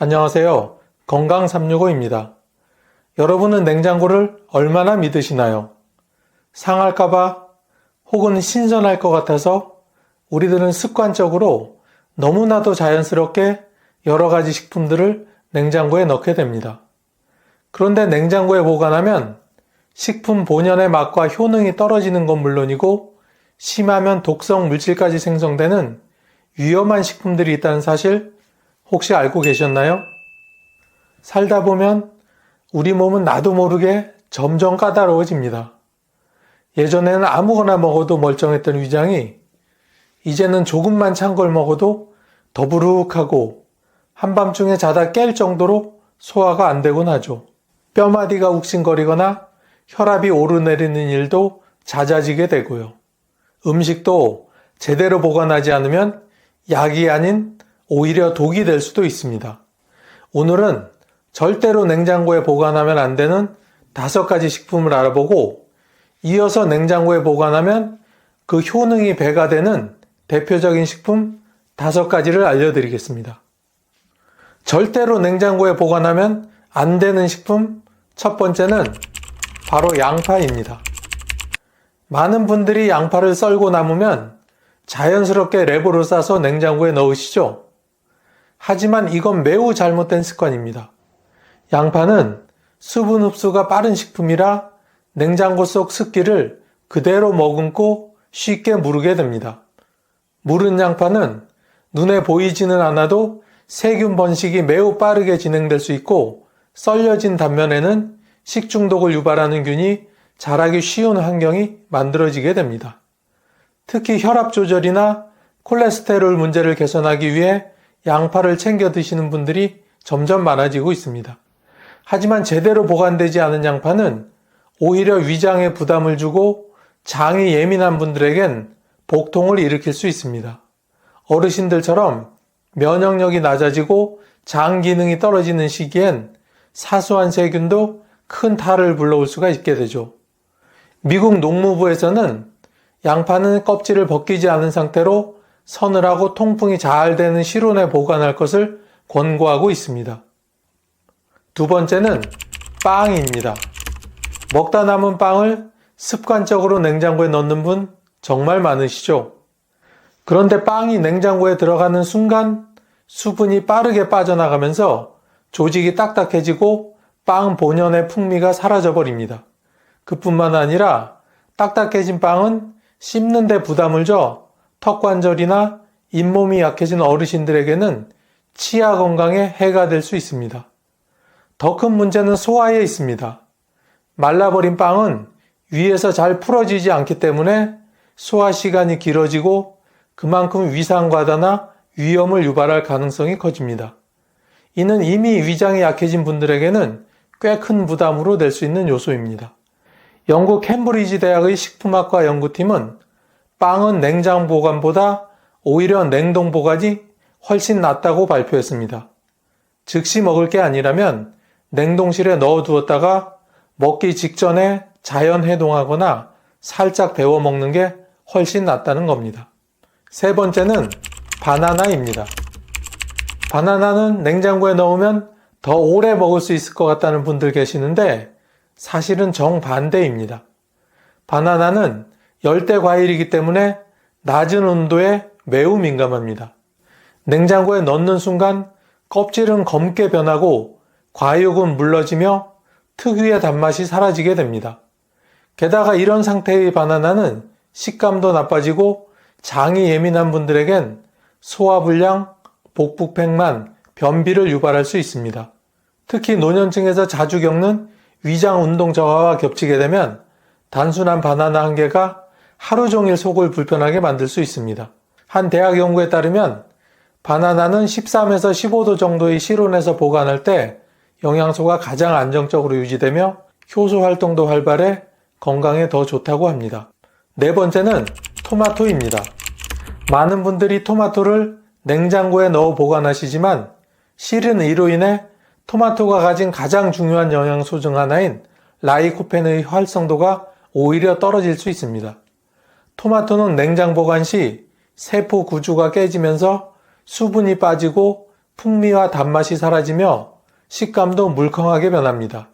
안녕하세요. 건강365입니다. 여러분은 냉장고를 얼마나 믿으시나요? 상할까봐 혹은 신선할 것 같아서 우리들은 습관적으로 너무나도 자연스럽게 여러 가지 식품들을 냉장고에 넣게 됩니다. 그런데 냉장고에 보관하면 식품 본연의 맛과 효능이 떨어지는 건 물론이고 심하면 독성 물질까지 생성되는 위험한 식품들이 있다는 사실 혹시 알고 계셨나요? 살다 보면 우리 몸은 나도 모르게 점점 까다로워집니다. 예전에는 아무거나 먹어도 멀쩡했던 위장이 이제는 조금만 찬 걸 먹어도 더부룩하고 한밤중에 자다 깰 정도로 소화가 안 되곤 하죠. 뼈마디가 욱신거리거나 혈압이 오르내리는 일도 잦아지게 되고요. 음식도 제대로 보관하지 않으면 약이 아닌 오히려 독이 될 수도 있습니다. 오늘은 절대로 냉장고에 보관하면 안 되는 5가지 식품을 알아보고 이어서 냉장고에 보관하면 그 효능이 배가 되는 대표적인 식품 5가지를 알려드리겠습니다. 절대로 냉장고에 보관하면 안 되는 식품 첫 번째는 바로 양파입니다. 많은 분들이 양파를 썰고 남으면 자연스럽게 랩으로 싸서 냉장고에 넣으시죠? 하지만 이건 매우 잘못된 습관입니다. 양파는 수분 흡수가 빠른 식품이라 냉장고 속 습기를 그대로 머금고 쉽게 무르게 됩니다. 무른 양파는 눈에 보이지는 않아도 세균 번식이 매우 빠르게 진행될 수 있고 썰려진 단면에는 식중독을 유발하는 균이 자라기 쉬운 환경이 만들어지게 됩니다. 특히 혈압 조절이나 콜레스테롤 문제를 개선하기 위해 양파를 챙겨 드시는 분들이 점점 많아지고 있습니다. 하지만 제대로 보관되지 않은 양파는 오히려 위장에 부담을 주고 장이 예민한 분들에겐 복통을 일으킬 수 있습니다. 어르신들처럼 면역력이 낮아지고 장 기능이 떨어지는 시기엔 사소한 세균도 큰 탈을 불러올 수가 있게 되죠. 미국 농무부에서는 양파는 껍질을 벗기지 않은 상태로 서늘하고 통풍이 잘 되는 실온에 보관할 것을 권고하고 있습니다. 두 번째는 빵입니다. 먹다 남은 빵을 습관적으로 냉장고에 넣는 분 정말 많으시죠? 그런데 빵이 냉장고에 들어가는 순간 수분이 빠르게 빠져나가면서 조직이 딱딱해지고 빵 본연의 풍미가 사라져버립니다. 그뿐만 아니라 딱딱해진 빵은 씹는 데 부담을 줘 턱관절이나 잇몸이 약해진 어르신들에게는 치아 건강에 해가 될 수 있습니다. 더 큰 문제는 소화에 있습니다. 말라버린 빵은 위에서 잘 풀어지지 않기 때문에 소화 시간이 길어지고 그만큼 위상과다나 위염을 유발할 가능성이 커집니다. 이는 이미 위장이 약해진 분들에게는 꽤 큰 부담으로 될 수 있는 요소입니다. 영국 캠브리지 대학의 식품학과 연구팀은 빵은 냉장 보관보다 오히려 냉동 보관이 훨씬 낫다고 발표했습니다. 즉시 먹을 게 아니라면 냉동실에 넣어두었다가 먹기 직전에 자연 해동하거나 살짝 데워 먹는 게 훨씬 낫다는 겁니다. 세 번째는 바나나입니다. 바나나는 냉장고에 넣으면 더 오래 먹을 수 있을 것 같다는 분들 계시는데 사실은 정반대입니다. 바나나는 열대 과일이기 때문에 낮은 온도에 매우 민감합니다. 냉장고에 넣는 순간 껍질은 검게 변하고 과육은 물러지며 특유의 단맛이 사라지게 됩니다. 게다가 이런 상태의 바나나는 식감도 나빠지고 장이 예민한 분들에겐 소화불량, 복부팽만, 변비를 유발할 수 있습니다. 특히 노년층에서 자주 겪는 위장 운동 저하와 겹치게 되면 단순한 바나나 한 개가 하루 종일 속을 불편하게 만들 수 있습니다. 한 대학 연구에 따르면 바나나는 13에서 15도 정도의 실온에서 보관할 때 영양소가 가장 안정적으로 유지되며 효소 활동도 활발해 건강에 더 좋다고 합니다. 네 번째는 토마토입니다. 많은 분들이 토마토를 냉장고에 넣어 보관하시지만 실은 이로 인해 토마토가 가진 가장 중요한 영양소 중 하나인 라이코펜의 활성도가 오히려 떨어질 수 있습니다. 토마토는 냉장 보관 시 세포 구조가 깨지면서 수분이 빠지고 풍미와 단맛이 사라지며 식감도 물컹하게 변합니다.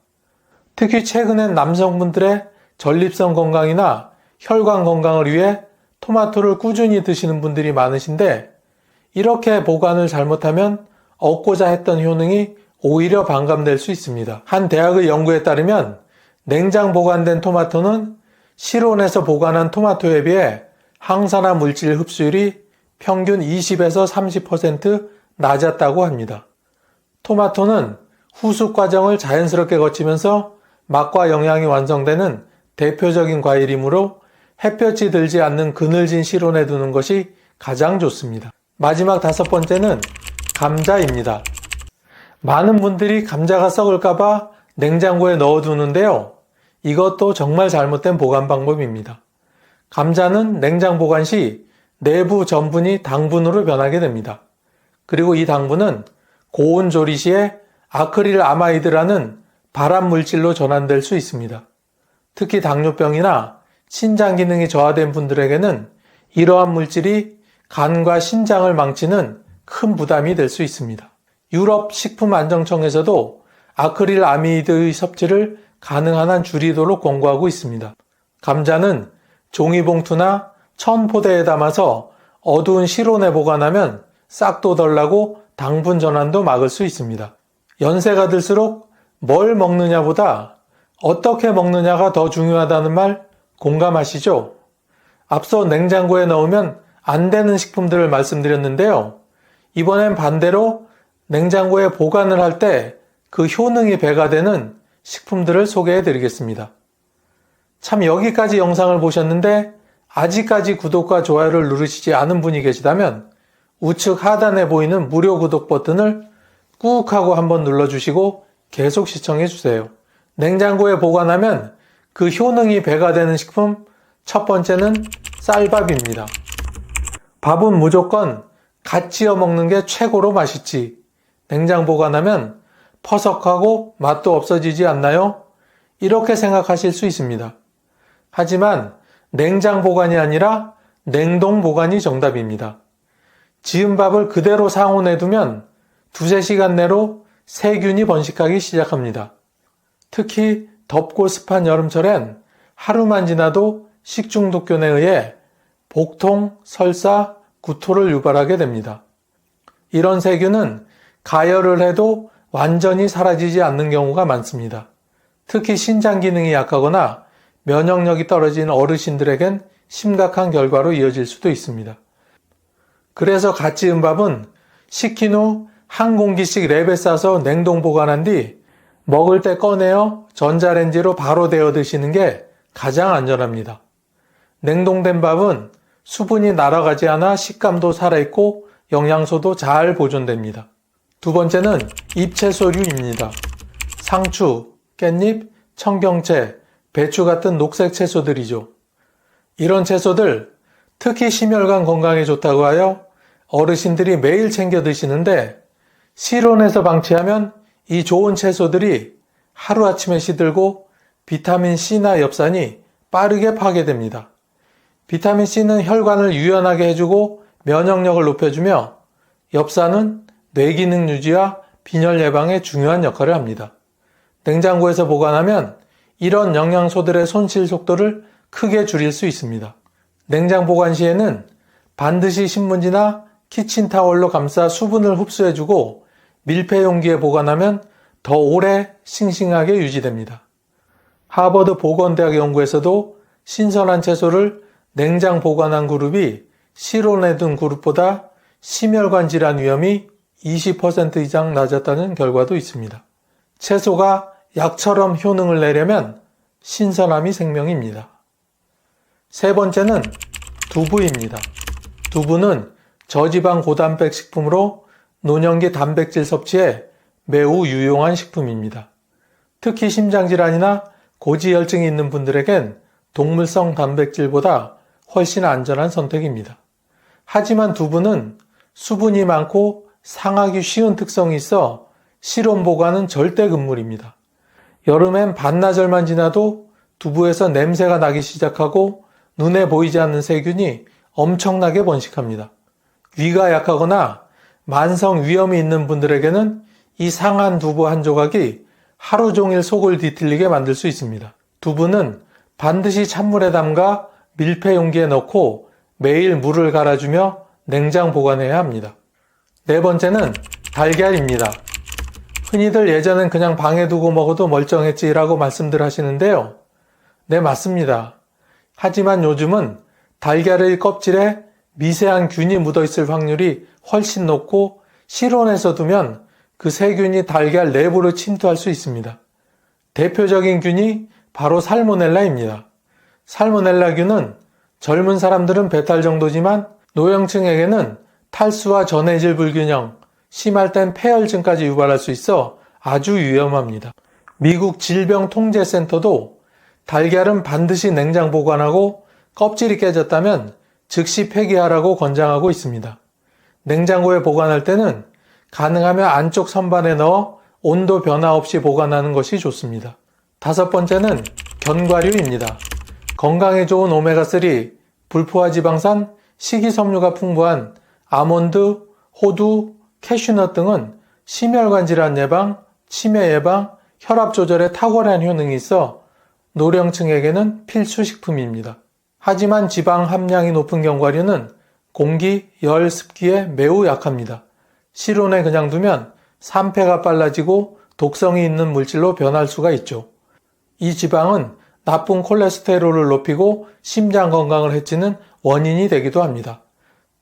특히 최근엔 남성분들의 전립선 건강이나 혈관 건강을 위해 토마토를 꾸준히 드시는 분들이 많으신데 이렇게 보관을 잘못하면 얻고자 했던 효능이 오히려 반감될 수 있습니다. 한 대학의 연구에 따르면 냉장 보관된 토마토는 실온에서 보관한 토마토에 비해 항산화 물질 흡수율이 평균 20에서 30% 낮았다고 합니다. 토마토는 후숙 과정을 자연스럽게 거치면서 맛과 영양이 완성되는 대표적인 과일이므로 햇볕이 들지 않는 그늘진 실온에 두는 것이 가장 좋습니다. 마지막 5번째는 감자입니다. 많은 분들이 감자가 썩을까봐 냉장고에 넣어두는데요. 이것도 정말 잘못된 보관 방법입니다. 감자는 냉장 보관 시 내부 전분이 당분으로 변하게 됩니다. 그리고 이 당분은 고온 조리 시에 아크릴 아마이드라는 발암 물질로 전환될 수 있습니다. 특히 당뇨병이나 신장 기능이 저하된 분들에게는 이러한 물질이 간과 신장을 망치는 큰 부담이 될 수 있습니다. 유럽 식품안정청에서도 아크릴 아미드의 섭취를 가능한 한 줄이도록 권고하고 있습니다. 감자는 종이봉투나 천포대에 담아서 어두운 실온에 보관하면 싹도 덜 나고 당분 전환도 막을 수 있습니다. 연세가 들수록 뭘 먹느냐보다 어떻게 먹느냐가 더 중요하다는 말 공감하시죠? 앞서 냉장고에 넣으면 안 되는 식품들을 말씀드렸는데요. 이번엔 반대로 냉장고에 보관을 할 때 그 효능이 배가 되는 식품들을 소개해 드리겠습니다. 참 여기까지 영상을 보셨는데 아직까지 구독과 좋아요를 누르시지 않은 분이 계시다면 우측 하단에 보이는 무료 구독 버튼을 꾹 하고 한번 눌러주시고 계속 시청해 주세요. 냉장고에 보관하면 그 효능이 배가 되는 식품 첫 번째는 쌀밥입니다. 밥은 무조건 갓 지어 먹는 게 최고로 맛있지. 냉장 보관하면 퍼석하고 맛도 없어지지 않나요? 이렇게 생각하실 수 있습니다. 하지만 냉장 보관이 아니라 냉동 보관이 정답입니다. 지은 밥을 그대로 상온에 두면 2-3시간 내로 세균이 번식하기 시작합니다. 특히 덥고 습한 여름철엔 하루만 지나도 식중독균에 의해 복통, 설사, 구토를 유발하게 됩니다. 이런 세균은 가열을 해도 완전히 사라지지 않는 경우가 많습니다. 특히 신장 기능이 약하거나 면역력이 떨어진 어르신들에겐 심각한 결과로 이어질 수도 있습니다. 그래서 갓 지은 밥은 식힌 후 한 공기씩 랩에 싸서 냉동 보관한 뒤 먹을 때 꺼내어 전자레인지로 바로 데워 드시는 게 가장 안전합니다. 냉동된 밥은 수분이 날아가지 않아 식감도 살아있고 영양소도 잘 보존됩니다. 두 번째는 잎채소류입니다. 상추, 깻잎, 청경채, 배추 같은 녹색 채소들이죠. 이런 채소들 특히 심혈관 건강에 좋다고 하여 어르신들이 매일 챙겨 드시는데 실온에서 방치하면 이 좋은 채소들이 하루아침에 시들고 비타민C나 엽산이 빠르게 파괴됩니다. 비타민C는 혈관을 유연하게 해주고 면역력을 높여주며 엽산은 뇌기능 유지와 빈혈 예방에 중요한 역할을 합니다. 냉장고에서 보관하면 이런 영양소들의 손실 속도를 크게 줄일 수 있습니다. 냉장 보관 시에는 반드시 신문지나 키친타월로 감싸 수분을 흡수해주고 밀폐 용기에 보관하면 더 오래 싱싱하게 유지됩니다. 하버드 보건대학 연구에서도 신선한 채소를 냉장 보관한 그룹이 실온에 둔 그룹보다 심혈관 질환 위험이 20% 이상 낮았다는 결과도 있습니다. 채소가 약처럼 효능을 내려면 신선함이 생명입니다. 세 번째는 두부입니다. 두부는 저지방 고단백 식품으로 노년기 단백질 섭취에 매우 유용한 식품입니다. 특히 심장질환이나 고지혈증이 있는 분들에겐 동물성 단백질보다 훨씬 안전한 선택입니다. 하지만 두부는 수분이 많고 상하기 쉬운 특성이 있어 실온 보관은 절대 금물입니다. 여름엔 반나절만 지나도 두부에서 냄새가 나기 시작하고 눈에 보이지 않는 세균이 엄청나게 번식합니다. 위가 약하거나 만성 위염이 있는 분들에게는 이 상한 두부 한 조각이 하루 종일 속을 뒤틀리게 만들 수 있습니다. 두부는 반드시 찬물에 담가 밀폐 용기에 넣고 매일 물을 갈아주며 냉장 보관해야 합니다. 네 번째는 달걀입니다. 흔히들 예전엔 그냥 방에 두고 먹어도 멀쩡했지라고 말씀들 하시는데요. 네, 맞습니다. 하지만 요즘은 달걀의 껍질에 미세한 균이 묻어있을 확률이 훨씬 높고 실온에서 두면 그 세균이 달걀 내부로 침투할 수 있습니다. 대표적인 균이 바로 살모넬라입니다. 살모넬라균은 젊은 사람들은 배탈 정도지만 노령층에게는 탈수와 전해질 불균형, 심할 땐 폐혈증까지 유발할 수 있어 아주 위험합니다. 미국 질병통제센터도 달걀은 반드시 냉장 보관하고 껍질이 깨졌다면 즉시 폐기하라고 권장하고 있습니다. 냉장고에 보관할 때는 가능하면 안쪽 선반에 넣어 온도 변화 없이 보관하는 것이 좋습니다. 다섯 번째는 견과류입니다. 건강에 좋은 오메가3, 불포화 지방산, 식이섬유가 풍부한 아몬드, 호두, 캐슈넛 등은 심혈관 질환 예방, 치매 예방, 혈압 조절에 탁월한 효능이 있어 노령층에게는 필수 식품입니다. 하지만 지방 함량이 높은 견과류는 공기, 열, 습기에 매우 약합니다. 실온에 그냥 두면 산패가 빨라지고 독성이 있는 물질로 변할 수가 있죠. 이 지방은 나쁜 콜레스테롤을 높이고 심장 건강을 해치는 원인이 되기도 합니다.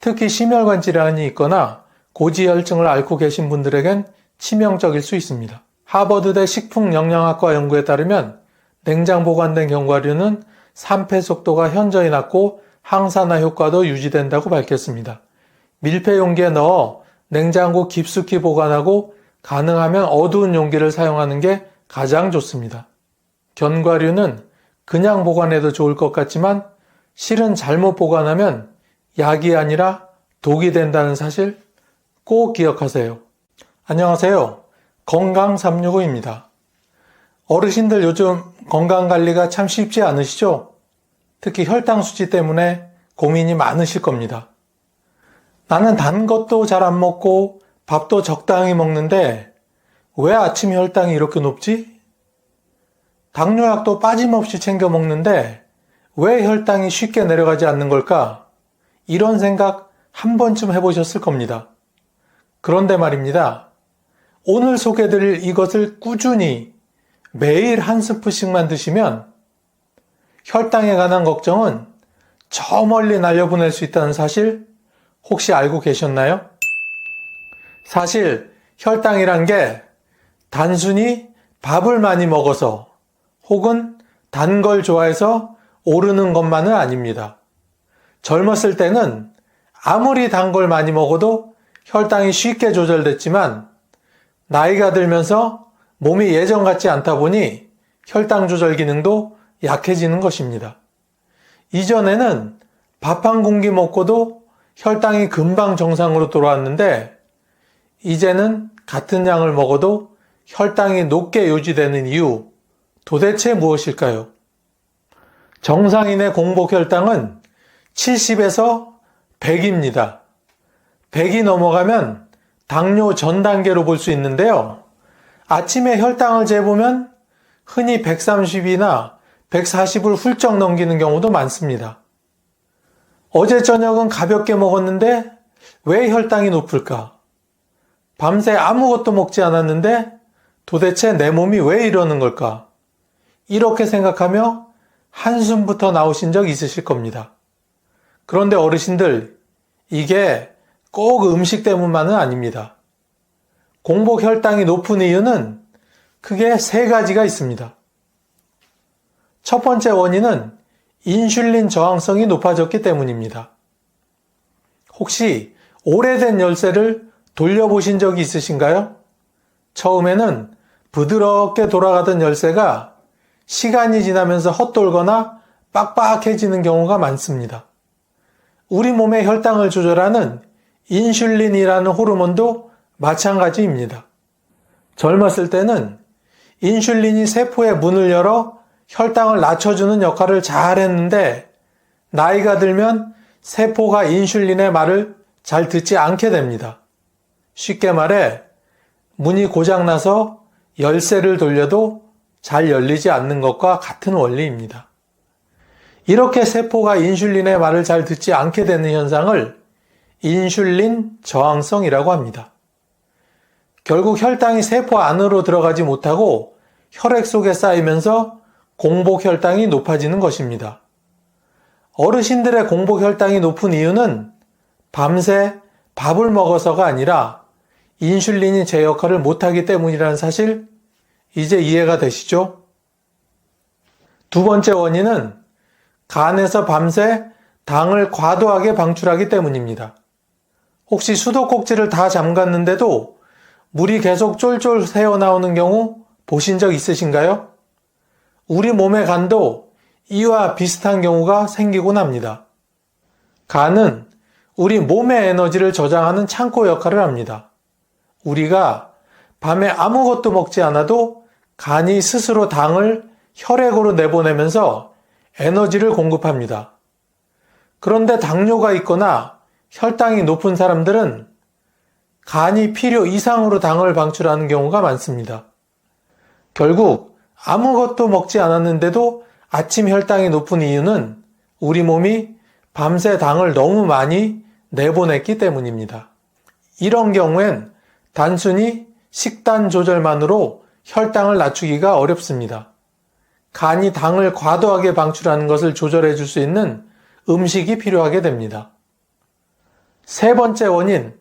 특히 심혈관 질환이 있거나 고지혈증을 앓고 계신 분들에겐 치명적일 수 있습니다. 하버드대 식품영양학과 연구에 따르면 냉장 보관된 견과류는 산패 속도가 현저히 낮고 항산화 효과도 유지된다고 밝혔습니다. 밀폐 용기에 넣어 냉장고 깊숙이 보관하고 가능하면 어두운 용기를 사용하는 게 가장 좋습니다. 견과류는 그냥 보관해도 좋을 것 같지만 실은 잘못 보관하면 약이 아니라 독이 된다는 사실 꼭 기억하세요. 안녕하세요. 건강365입니다. 어르신들 요즘 건강관리가 참 쉽지 않으시죠? 특히 혈당 수치 때문에 고민이 많으실 겁니다. 나는 단 것도 잘 안 먹고 밥도 적당히 먹는데 왜 아침 혈당이 이렇게 높지? 당뇨약도 빠짐없이 챙겨 먹는데 왜 혈당이 쉽게 내려가지 않는 걸까? 이런 생각 한 번쯤 해보셨을 겁니다. 그런데 말입니다. 오늘 소개드릴 이것을 꾸준히 매일 한 스푼씩만 드시면 혈당에 관한 걱정은 저 멀리 날려보낼 수 있다는 사실 혹시 알고 계셨나요? 사실 혈당이란 게 단순히 밥을 많이 먹어서 혹은 단 걸 좋아해서 오르는 것만은 아닙니다. 젊었을 때는 아무리 단 걸 많이 먹어도 혈당이 쉽게 조절됐지만 나이가 들면서 몸이 예전 같지 않다 보니 혈당 조절 기능도 약해지는 것입니다. 이전에는 밥 한 공기 먹고도 혈당이 금방 정상으로 돌아왔는데 이제는 같은 양을 먹어도 혈당이 높게 유지되는 이유 도대체 무엇일까요? 정상인의 공복 혈당은 70에서 100입니다. 100이 넘어가면 당뇨 전 단계로 볼 수 있는데요. 아침에 혈당을 재보면 흔히 130이나 140을 훌쩍 넘기는 경우도 많습니다. 어제 저녁은 가볍게 먹었는데 왜 혈당이 높을까? 밤새 아무것도 먹지 않았는데 도대체 내 몸이 왜 이러는 걸까? 이렇게 생각하며 한숨부터 나오신 적 있으실 겁니다. 그런데 어르신들, 이게 꼭 음식 때문만은 아닙니다. 공복 혈당이 높은 이유는 크게 세 가지가 있습니다. 첫 번째 원인은 인슐린 저항성이 높아졌기 때문입니다. 혹시 오래된 열쇠를 돌려보신 적이 있으신가요? 처음에는 부드럽게 돌아가던 열쇠가 시간이 지나면서 헛돌거나 빡빡해지는 경우가 많습니다. 우리 몸의 혈당을 조절하는 인슐린이라는 호르몬도 마찬가지입니다. 젊었을 때는 인슐린이 세포의 문을 열어 혈당을 낮춰주는 역할을 잘 했는데 나이가 들면 세포가 인슐린의 말을 잘 듣지 않게 됩니다. 쉽게 말해 문이 고장나서 열쇠를 돌려도 잘 열리지 않는 것과 같은 원리입니다. 이렇게 세포가 인슐린의 말을 잘 듣지 않게 되는 현상을 인슐린 저항성이라고 합니다. 결국 혈당이 세포 안으로 들어가지 못하고 혈액 속에 쌓이면서 공복 혈당이 높아지는 것입니다. 어르신들의 공복 혈당이 높은 이유는 밤새 밥을 먹어서가 아니라 인슐린이 제 역할을 못하기 때문이라는 사실 이제 이해가 되시죠? 두 번째 원인은 간에서 밤새 당을 과도하게 방출하기 때문입니다. 혹시 수도꼭지를 다 잠갔는데도 물이 계속 쫄쫄 새어나오는 경우 보신 적 있으신가요? 우리 몸의 간도 이와 비슷한 경우가 생기곤 합니다. 간은 우리 몸의 에너지를 저장하는 창고 역할을 합니다. 우리가 밤에 아무것도 먹지 않아도 간이 스스로 당을 혈액으로 내보내면서 에너지를 공급합니다. 그런데 당뇨가 있거나 혈당이 높은 사람들은 간이 필요 이상으로 당을 방출하는 경우가 많습니다. 결국 아무것도 먹지 않았는데도 아침 혈당이 높은 이유는 우리 몸이 밤새 당을 너무 많이 내보냈기 때문입니다. 이런 경우엔 단순히 식단 조절만으로 혈당을 낮추기가 어렵습니다. 간이 당을 과도하게 방출하는 것을 조절해 줄 수 있는 음식이 필요하게 됩니다. 세 번째 원인,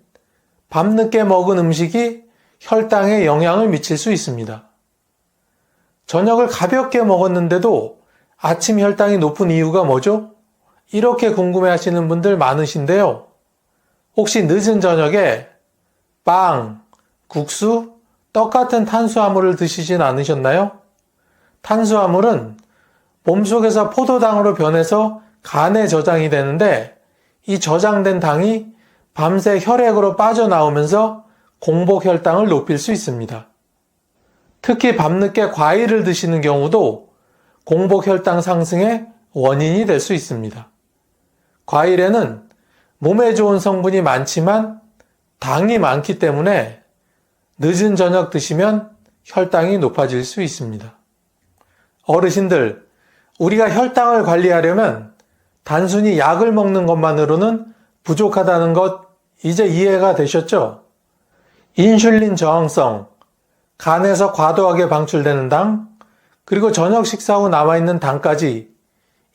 밤늦게 먹은 음식이 혈당에 영향을 미칠 수 있습니다. 저녁을 가볍게 먹었는데도 아침 혈당이 높은 이유가 뭐죠? 이렇게 궁금해 하시는 분들 많으신데요. 혹시 늦은 저녁에 빵, 국수, 떡 같은 탄수화물을 드시진 않으셨나요? 탄수화물은 몸속에서 포도당으로 변해서 간에 저장이 되는데 이 저장된 당이 밤새 혈액으로 빠져나오면서 공복 혈당을 높일 수 있습니다. 특히 밤늦게 과일을 드시는 경우도 공복 혈당 상승의 원인이 될 수 있습니다. 과일에는 몸에 좋은 성분이 많지만 당이 많기 때문에 늦은 저녁 드시면 혈당이 높아질 수 있습니다. 어르신들, 우리가 혈당을 관리하려면 단순히 약을 먹는 것만으로는 부족하다는 것 이제 이해가 되셨죠? 인슐린 저항성, 간에서 과도하게 방출되는 당, 그리고 저녁 식사 후 남아있는 당까지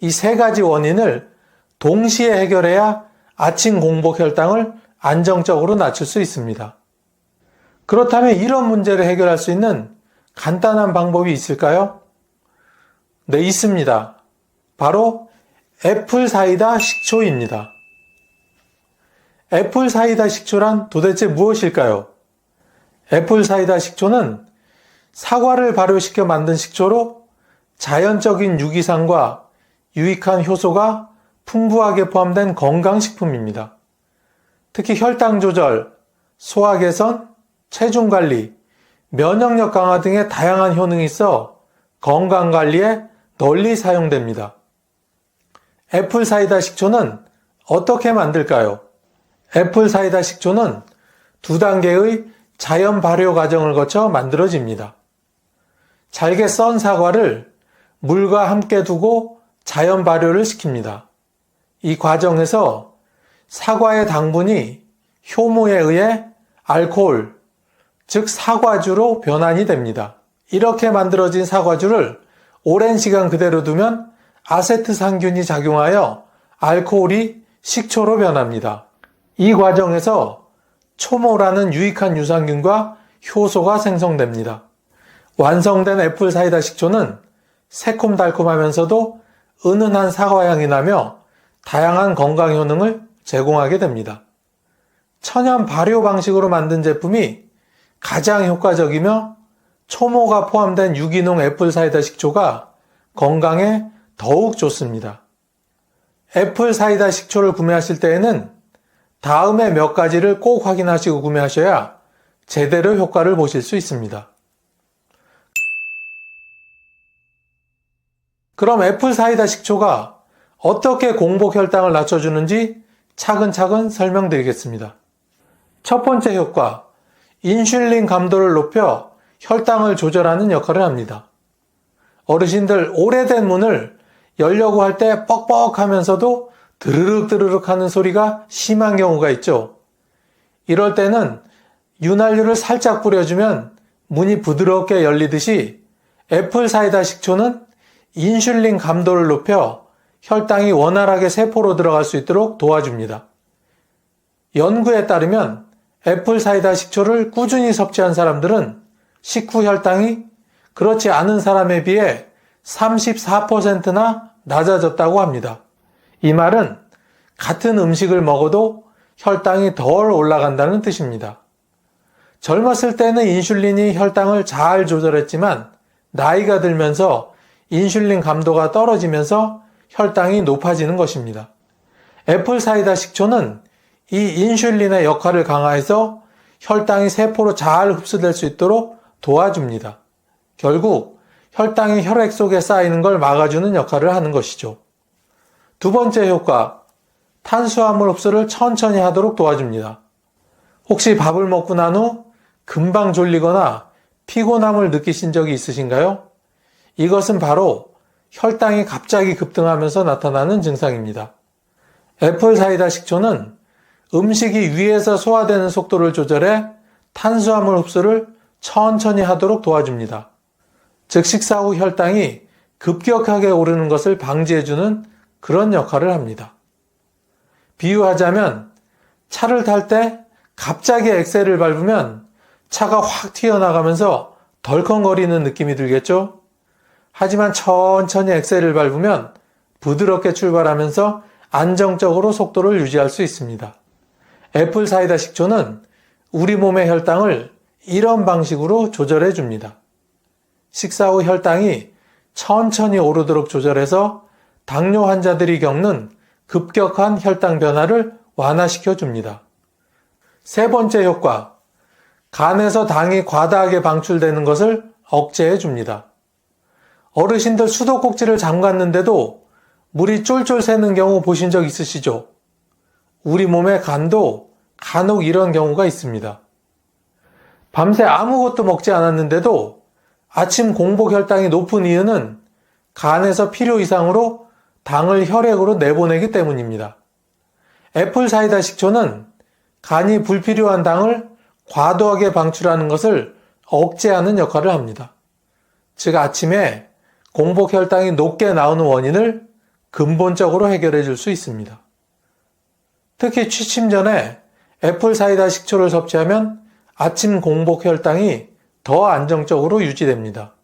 이 세 가지 원인을 동시에 해결해야 아침 공복 혈당을 안정적으로 낮출 수 있습니다. 그렇다면 이런 문제를 해결할 수 있는 간단한 방법이 있을까요? 네, 있습니다. 바로 애플 사이다 식초입니다. 애플 사이다 식초란 도대체 무엇일까요? 애플 사이다 식초는 사과를 발효시켜 만든 식초로 자연적인 유기산과 유익한 효소가 풍부하게 포함된 건강식품입니다. 특히 혈당 조절, 소화 개선, 체중 관리, 면역력 강화 등의 다양한 효능이 있어 건강 관리에 널리 사용됩니다. 애플 사이다 식초는 어떻게 만들까요? 애플 사이다 식초는 2단계의 자연 발효 과정을 거쳐 만들어집니다. 잘게 썬 사과를 물과 함께 두고 자연 발효를 시킵니다. 이 과정에서 사과의 당분이 효모에 의해 알코올, 즉 사과주로 변환이 됩니다. 이렇게 만들어진 사과주를 오랜 시간 그대로 두면 아세트산균이 작용하여 알코올이 식초로 변합니다. 이 과정에서 초모라는 유익한 유산균과 효소가 생성됩니다. 완성된 애플 사이다 식초는 새콤달콤하면서도 은은한 사과향이 나며 다양한 건강 효능을 제공하게 됩니다. 천연 발효 방식으로 만든 제품이 가장 효과적이며 초모가 포함된 유기농 애플 사이다 식초가 건강에 더욱 좋습니다. 애플 사이다 식초를 구매하실 때에는 다음에 몇 가지를 꼭 확인하시고 구매하셔야 제대로 효과를 보실 수 있습니다. 그럼 애플 사이다 식초가 어떻게 공복 혈당을 낮춰주는지 차근차근 설명드리겠습니다. 첫 번째 효과, 인슐린 감도를 높여 혈당을 조절하는 역할을 합니다. 어르신들 오래된 문을 열려고 할 때 뻑뻑하면서도 드르륵 하는 소리가 심한 경우가 있죠. 이럴 때는 윤활유를 살짝 뿌려주면 문이 부드럽게 열리듯이 애플 사이다 식초는 인슐린 감도를 높여 혈당이 원활하게 세포로 들어갈 수 있도록 도와줍니다. 연구에 따르면 애플 사이다 식초를 꾸준히 섭취한 사람들은 식후 혈당이 그렇지 않은 사람에 비해 34%나 낮아졌다고 합니다. 이 말은 같은 음식을 먹어도 혈당이 덜 올라간다는 뜻입니다. 젊었을 때는 인슐린이 혈당을 잘 조절했지만 나이가 들면서 인슐린 감도가 떨어지면서 혈당이 높아지는 것입니다. 애플 사이다 식초는 이 인슐린의 역할을 강화해서 혈당이 세포로 잘 흡수될 수 있도록 도와줍니다. 결국 혈당이 혈액 속에 쌓이는 걸 막아주는 역할을 하는 것이죠. 두 번째 효과, 탄수화물 흡수를 천천히 하도록 도와줍니다. 혹시 밥을 먹고 난 후 금방 졸리거나 피곤함을 느끼신 적이 있으신가요? 이것은 바로 혈당이 갑자기 급등하면서 나타나는 증상입니다. 애플 사이다 식초는 음식이 위에서 소화되는 속도를 조절해 탄수화물 흡수를 천천히 하도록 도와줍니다. 즉 식사 후 혈당이 급격하게 오르는 것을 방지해주는 그런 역할을 합니다. 비유하자면 차를 탈 때 갑자기 엑셀을 밟으면 차가 확 튀어나가면서 덜컹거리는 느낌이 들겠죠? 하지만 천천히 엑셀을 밟으면 부드럽게 출발하면서 안정적으로 속도를 유지할 수 있습니다. 애플 사이다 식초는 우리 몸의 혈당을 이런 방식으로 조절해 줍니다. 식사 후 혈당이 천천히 오르도록 조절해서 당뇨 환자들이 겪는 급격한 혈당 변화를 완화시켜 줍니다. 세 번째 효과, 간에서 당이 과다하게 방출되는 것을 억제해 줍니다. 어르신들 수도꼭지를 잠갔는데도 물이 쫄쫄 새는 경우 보신 적 있으시죠? 우리 몸의 간도 간혹 이런 경우가 있습니다. 밤새 아무것도 먹지 않았는데도 아침 공복 혈당이 높은 이유는 간에서 필요 이상으로 당을 혈액으로 내보내기 때문입니다. 애플 사이다 식초는 간이 불필요한 당을 과도하게 방출하는 것을 억제하는 역할을 합니다. 즉 아침에 공복 혈당이 높게 나오는 원인을 근본적으로 해결해 줄 수 있습니다. 특히 취침 전에 애플 사이다 식초를 섭취하면 아침 공복 혈당이 더 안정적으로 유지됩니다.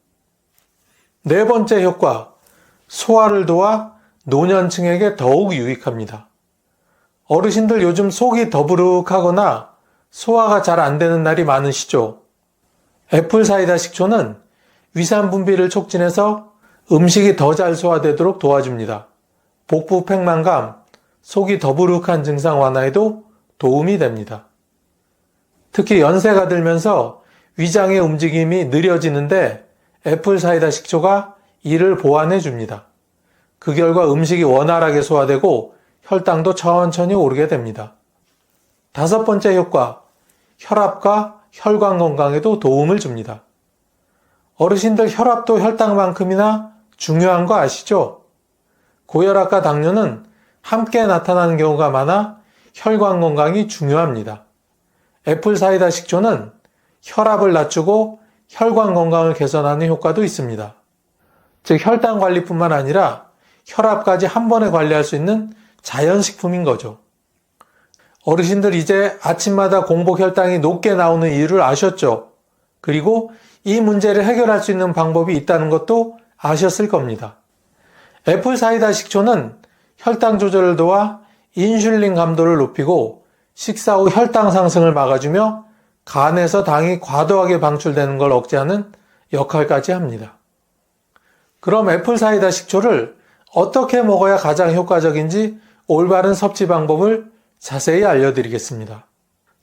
네 번째 효과, 소화를 도와 노년층에게 더욱 유익합니다. 어르신들 요즘 속이 더부룩하거나 소화가 잘 안 되는 날이 많으시죠? 애플 사이다 식초는 위산 분비를 촉진해서 음식이 더 잘 소화되도록 도와줍니다. 복부 팽만감, 속이 더부룩한 증상 완화에도 도움이 됩니다. 특히 연세가 들면서 위장의 움직임이 느려지는데 애플 사이다 식초가 이를 보완해 줍니다. 그 결과 음식이 원활하게 소화되고 혈당도 천천히 오르게 됩니다. 다섯 번째 효과, 혈압과 혈관 건강에도 도움을 줍니다. 어르신들 혈압도 혈당만큼이나 중요한 거 아시죠? 고혈압과 당뇨는 함께 나타나는 경우가 많아 혈관 건강이 중요합니다. 애플 사이다 식초는 혈압을 낮추고 혈관 건강을 개선하는 효과도 있습니다. 즉 혈당 관리뿐만 아니라 혈압까지 한 번에 관리할 수 있는 자연식품인 거죠. 어르신들 이제 아침마다 공복 혈당이 높게 나오는 이유를 아셨죠? 그리고 이 문제를 해결할 수 있는 방법이 있다는 것도 아셨을 겁니다. 애플 사이다 식초는 혈당 조절을 도와 인슐린 감도를 높이고 식사 후 혈당 상승을 막아주며 간에서 당이 과도하게 방출되는 걸 억제하는 역할까지 합니다. 그럼 애플 사이다 식초를 어떻게 먹어야 가장 효과적인지 올바른 섭취 방법을 자세히 알려드리겠습니다.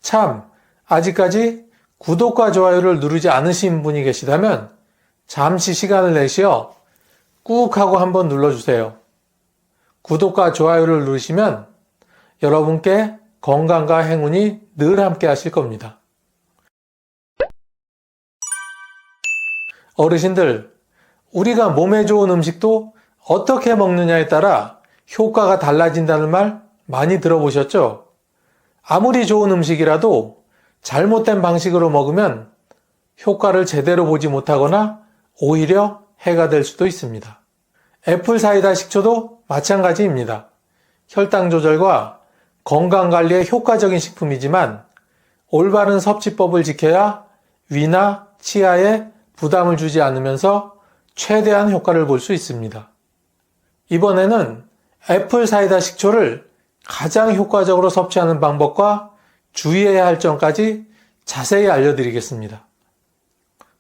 참, 아직까지 구독과 좋아요를 누르지 않으신 분이 계시다면 잠시 시간을 내시어 꾹 하고 한번 눌러주세요. 구독과 좋아요를 누르시면 여러분께 건강과 행운이 늘 함께 하실 겁니다. 어르신들, 우리가 몸에 좋은 음식도 어떻게 먹느냐에 따라 효과가 달라진다는 말 많이 들어보셨죠? 아무리 좋은 음식이라도 잘못된 방식으로 먹으면 효과를 제대로 보지 못하거나 오히려 해가 될 수도 있습니다. 애플 사이다 식초도 마찬가지입니다. 혈당 조절과 건강 관리에 효과적인 식품이지만 올바른 섭취법을 지켜야 위나 치아에 부담을 주지 않으면서 최대한 효과를 볼 수 있습니다. 이번에는 애플 사이다 식초를 가장 효과적으로 섭취하는 방법과 주의해야 할 점까지 자세히 알려드리겠습니다.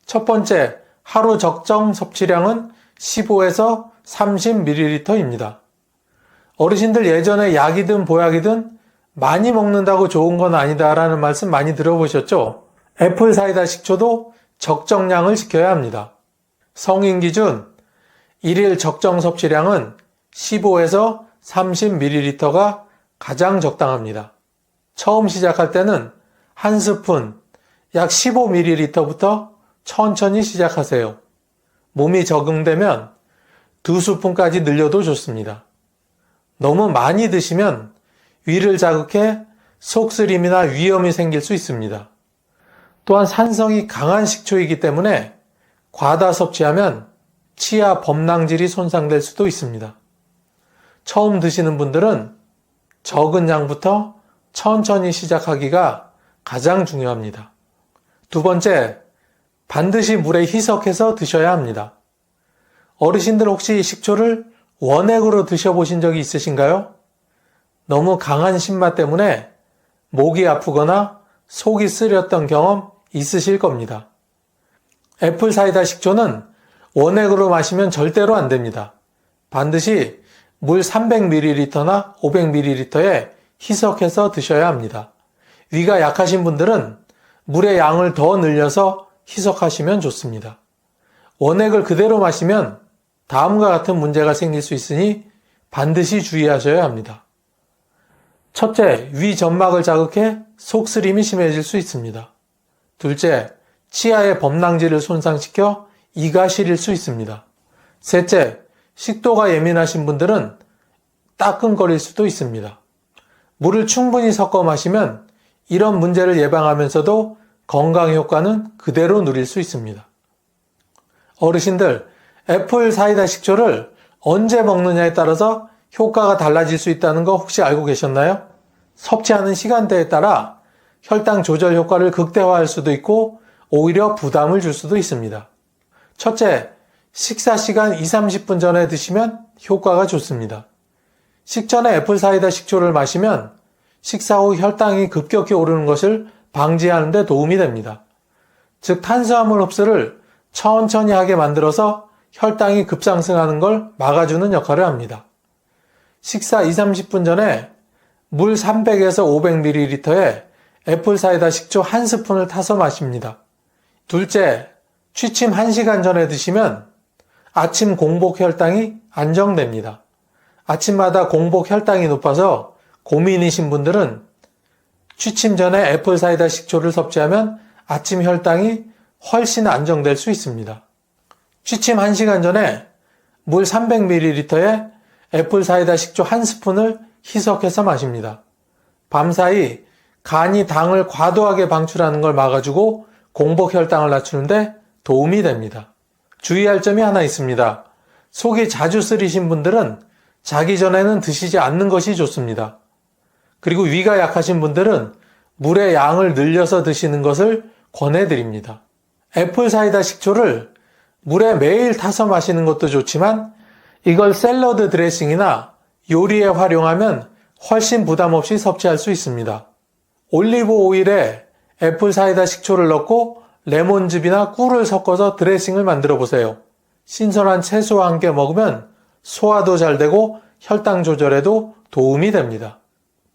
첫 번째, 하루 적정 섭취량은 15에서 30ml입니다. 어르신들 예전에 약이든 보약이든 많이 먹는다고 좋은 건 아니다라는 말씀 많이 들어보셨죠? 애플 사이다 식초도 적정량을 지켜야 합니다. 성인 기준 1일 적정 섭취량은 15에서 30ml가 가장 적당합니다. 처음 시작할 때는 한 스푼, 약 15ml부터 천천히 시작하세요. 몸이 적응되면 2스푼까지 늘려도 좋습니다. 너무 많이 드시면 위를 자극해 속쓰림이나 위염이 생길 수 있습니다. 또한 산성이 강한 식초이기 때문에 과다 섭취하면 치아 범랑질이 손상될 수도 있습니다. 처음 드시는 분들은 적은 양부터 천천히 시작하기가 가장 중요합니다. 두 번째, 반드시 물에 희석해서 드셔야 합니다. 어르신들 혹시 식초를 원액으로 드셔보신 적이 있으신가요? 너무 강한 신맛 때문에 목이 아프거나 속이 쓰렸던 경험 있으실 겁니다. 애플 사이다 식초는 원액으로 마시면 절대로 안 됩니다. 반드시 물 300ml나 500ml에 희석해서 드셔야 합니다. 위가 약하신 분들은 물의 양을 더 늘려서 희석하시면 좋습니다. 원액을 그대로 마시면 다음과 같은 문제가 생길 수 있으니 반드시 주의하셔야 합니다. 첫째, 위 점막을 자극해 속쓰림이 심해질 수 있습니다. 둘째, 치아의 범랑질을 손상시켜 이가 시릴 수 있습니다. 셋째, 식도가 예민하신 분들은 따끔거릴 수도 있습니다. 물을 충분히 섞어 마시면 이런 문제를 예방하면서도 건강 효과는 그대로 누릴 수 있습니다. 어르신들, 애플 사이다 식초를 언제 먹느냐에 따라서 효과가 달라질 수 있다는 거 혹시 알고 계셨나요? 섭취하는 시간대에 따라 혈당 조절 효과를 극대화할 수도 있고 오히려 부담을 줄 수도 있습니다. 첫째, 식사 시간 20-30분 전에 드시면 효과가 좋습니다. 식전에 애플 사이다 식초를 마시면 식사 후 혈당이 급격히 오르는 것을 방지하는 데 도움이 됩니다. 즉 탄수화물 흡수를 천천히 하게 만들어서 혈당이 급상승하는 걸 막아주는 역할을 합니다. 식사 20-30분 전에 물 300에서 500ml에 애플 사이다 식초 1스푼을 타서 마십니다. 둘째, 취침 1시간 전에 드시면 아침 공복 혈당이 안정됩니다. 아침마다 공복 혈당이 높아서 고민이신 분들은 취침 전에 애플 사이다 식초를 섭취하면 아침 혈당이 훨씬 안정될 수 있습니다. 취침 1시간 전에 물 300ml에 애플 사이다 식초 1스푼을 희석해서 마십니다. 밤사이 간이 당을 과도하게 방출하는 걸 막아주고 공복 혈당을 낮추는데 도움이 됩니다. 주의할 점이 하나 있습니다. 속이 자주 쓰리신 분들은 자기 전에는 드시지 않는 것이 좋습니다. 그리고 위가 약하신 분들은 물의 양을 늘려서 드시는 것을 권해드립니다. 애플 사이다 식초를 물에 매일 타서 마시는 것도 좋지만 이걸 샐러드 드레싱이나 요리에 활용하면 훨씬 부담 없이 섭취할 수 있습니다. 올리브 오일에 애플 사이다 식초를 넣고 레몬즙이나 꿀을 섞어서 드레싱을 만들어 보세요. 신선한 채소와 함께 먹으면 소화도 잘 되고 혈당 조절에도 도움이 됩니다.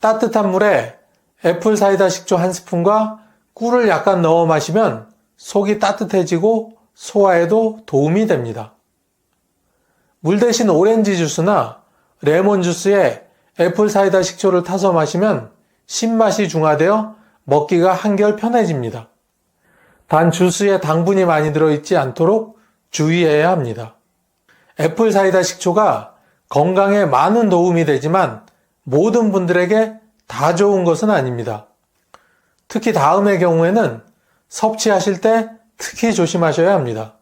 따뜻한 물에 애플 사이다 식초 1스푼과 꿀을 약간 넣어 마시면 속이 따뜻해지고 소화에도 도움이 됩니다. 물 대신 오렌지 주스나 레몬 주스에 애플 사이다 식초를 타서 마시면 신맛이 중화되어 먹기가 한결 편해집니다. 단 주스에 당분이 많이 들어있지 않도록 주의해야 합니다. 애플 사이다 식초가 건강에 많은 도움이 되지만 모든 분들에게 다 좋은 것은 아닙니다. 특히 다음의 경우에는 섭취하실 때 특히 조심하셔야 합니다.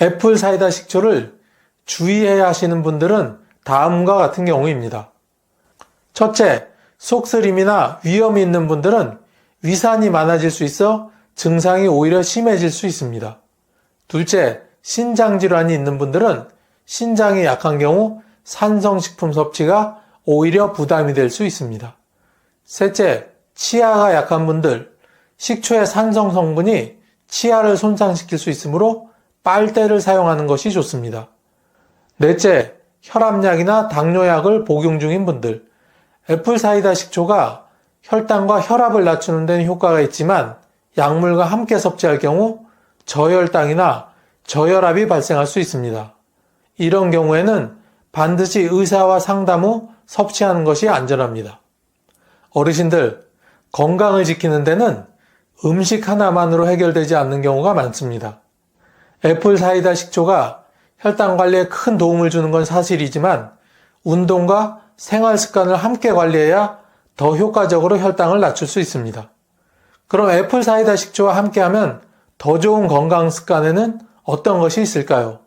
애플 사이다 식초를 주의해야 하시는 분들은 다음과 같은 경우입니다. 첫째, 속쓰림이나 위염이 있는 분들은 위산이 많아질 수 있어 증상이 오히려 심해질 수 있습니다. 둘째, 신장질환이 있는 분들은 신장이 약한 경우 산성식품 섭취가 오히려 부담이 될 수 있습니다. 셋째, 치아가 약한 분들, 식초의 산성 성분이 치아를 손상시킬 수 있으므로 빨대를 사용하는 것이 좋습니다. 넷째, 혈압약이나 당뇨약을 복용 중인 분들, 애플 사이다 식초가 혈당과 혈압을 낮추는 데는 효과가 있지만 약물과 함께 섭취할 경우 저혈당이나 저혈압이 발생할 수 있습니다. 이런 경우에는 반드시 의사와 상담 후 섭취하는 것이 안전합니다. 어르신들, 건강을 지키는 데는 음식 하나만으로 해결되지 않는 경우가 많습니다. 애플 사이다 식초가 혈당 관리에 큰 도움을 주는 건 사실이지만 운동과 생활 습관을 함께 관리해야 더 효과적으로 혈당을 낮출 수 있습니다. 그럼 애플 사이다 식초와 함께하면 더 좋은 건강 습관에는 어떤 것이 있을까요?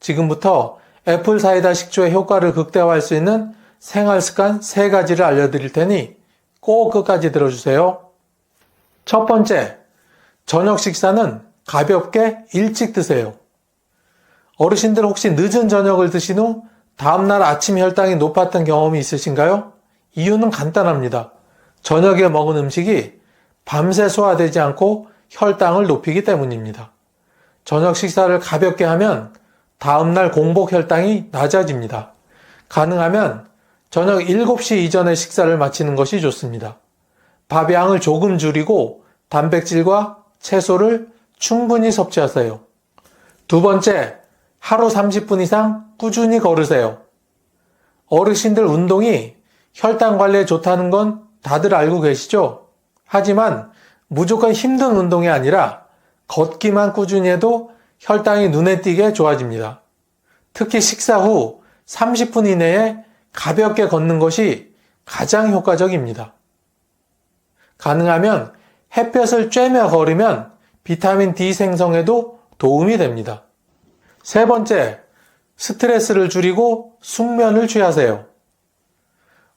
지금부터 애플 사이다 식초의 효과를 극대화할 수 있는 생활 습관 3가지를 알려드릴 테니 꼭 끝까지 들어주세요. 첫 번째, 저녁 식사는 가볍게 일찍 드세요. 어르신들 혹시 늦은 저녁을 드신 후 다음날 아침 혈당이 높았던 경험이 있으신가요? 이유는 간단합니다. 저녁에 먹은 음식이 밤새 소화되지 않고 혈당을 높이기 때문입니다. 저녁 식사를 가볍게 하면 다음날 공복 혈당이 낮아집니다. 가능하면 저녁 7시 이전에 식사를 마치는 것이 좋습니다. 밥 양을 조금 줄이고 단백질과 채소를 충분히 섭취하세요. 두 번째, 하루 30분 이상 꾸준히 걸으세요. 어르신들 운동이 혈당 관리에 좋다는 건 다들 알고 계시죠? 하지만 무조건 힘든 운동이 아니라 걷기만 꾸준히 해도 혈당이 눈에 띄게 좋아집니다. 특히 식사 후 30분 이내에 가볍게 걷는 것이 가장 효과적입니다. 가능하면 햇볕을 쬐며 걸으면 비타민 D 생성에도 도움이 됩니다. 세 번째, 스트레스를 줄이고 숙면을 취하세요.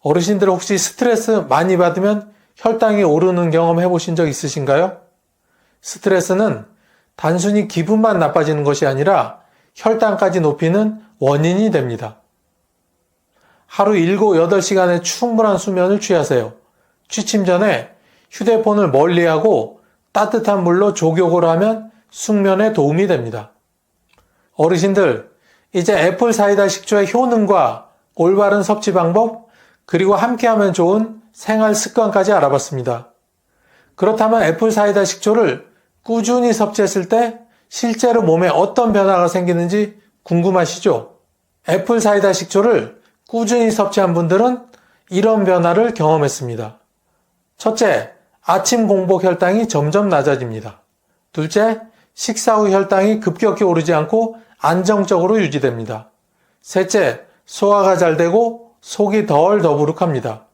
어르신들 혹시 스트레스 많이 받으면 혈당이 오르는 경험 해보신 적 있으신가요? 스트레스는 단순히 기분만 나빠지는 것이 아니라 혈당까지 높이는 원인이 됩니다. 하루 7, 8시간의 충분한 수면을 취하세요. 취침 전에 휴대폰을 멀리하고 따뜻한 물로 족욕을 하면 숙면에 도움이 됩니다. 어르신들, 이제 애플 사이다 식초의 효능과 올바른 섭취 방법, 그리고 함께하면 좋은 생활 습관까지 알아봤습니다. 그렇다면 애플 사이다 식초를 꾸준히 섭취했을 때 실제로 몸에 어떤 변화가 생기는지 궁금하시죠? 애플 사이다 식초를 꾸준히 섭취한 분들은 이런 변화를 경험했습니다. 첫째, 아침 공복 혈당이 점점 낮아집니다. 둘째, 식사 후 혈당이 급격히 오르지 않고 안정적으로 유지됩니다. 셋째, 소화가 잘 되고 속이 덜 더부룩합니다.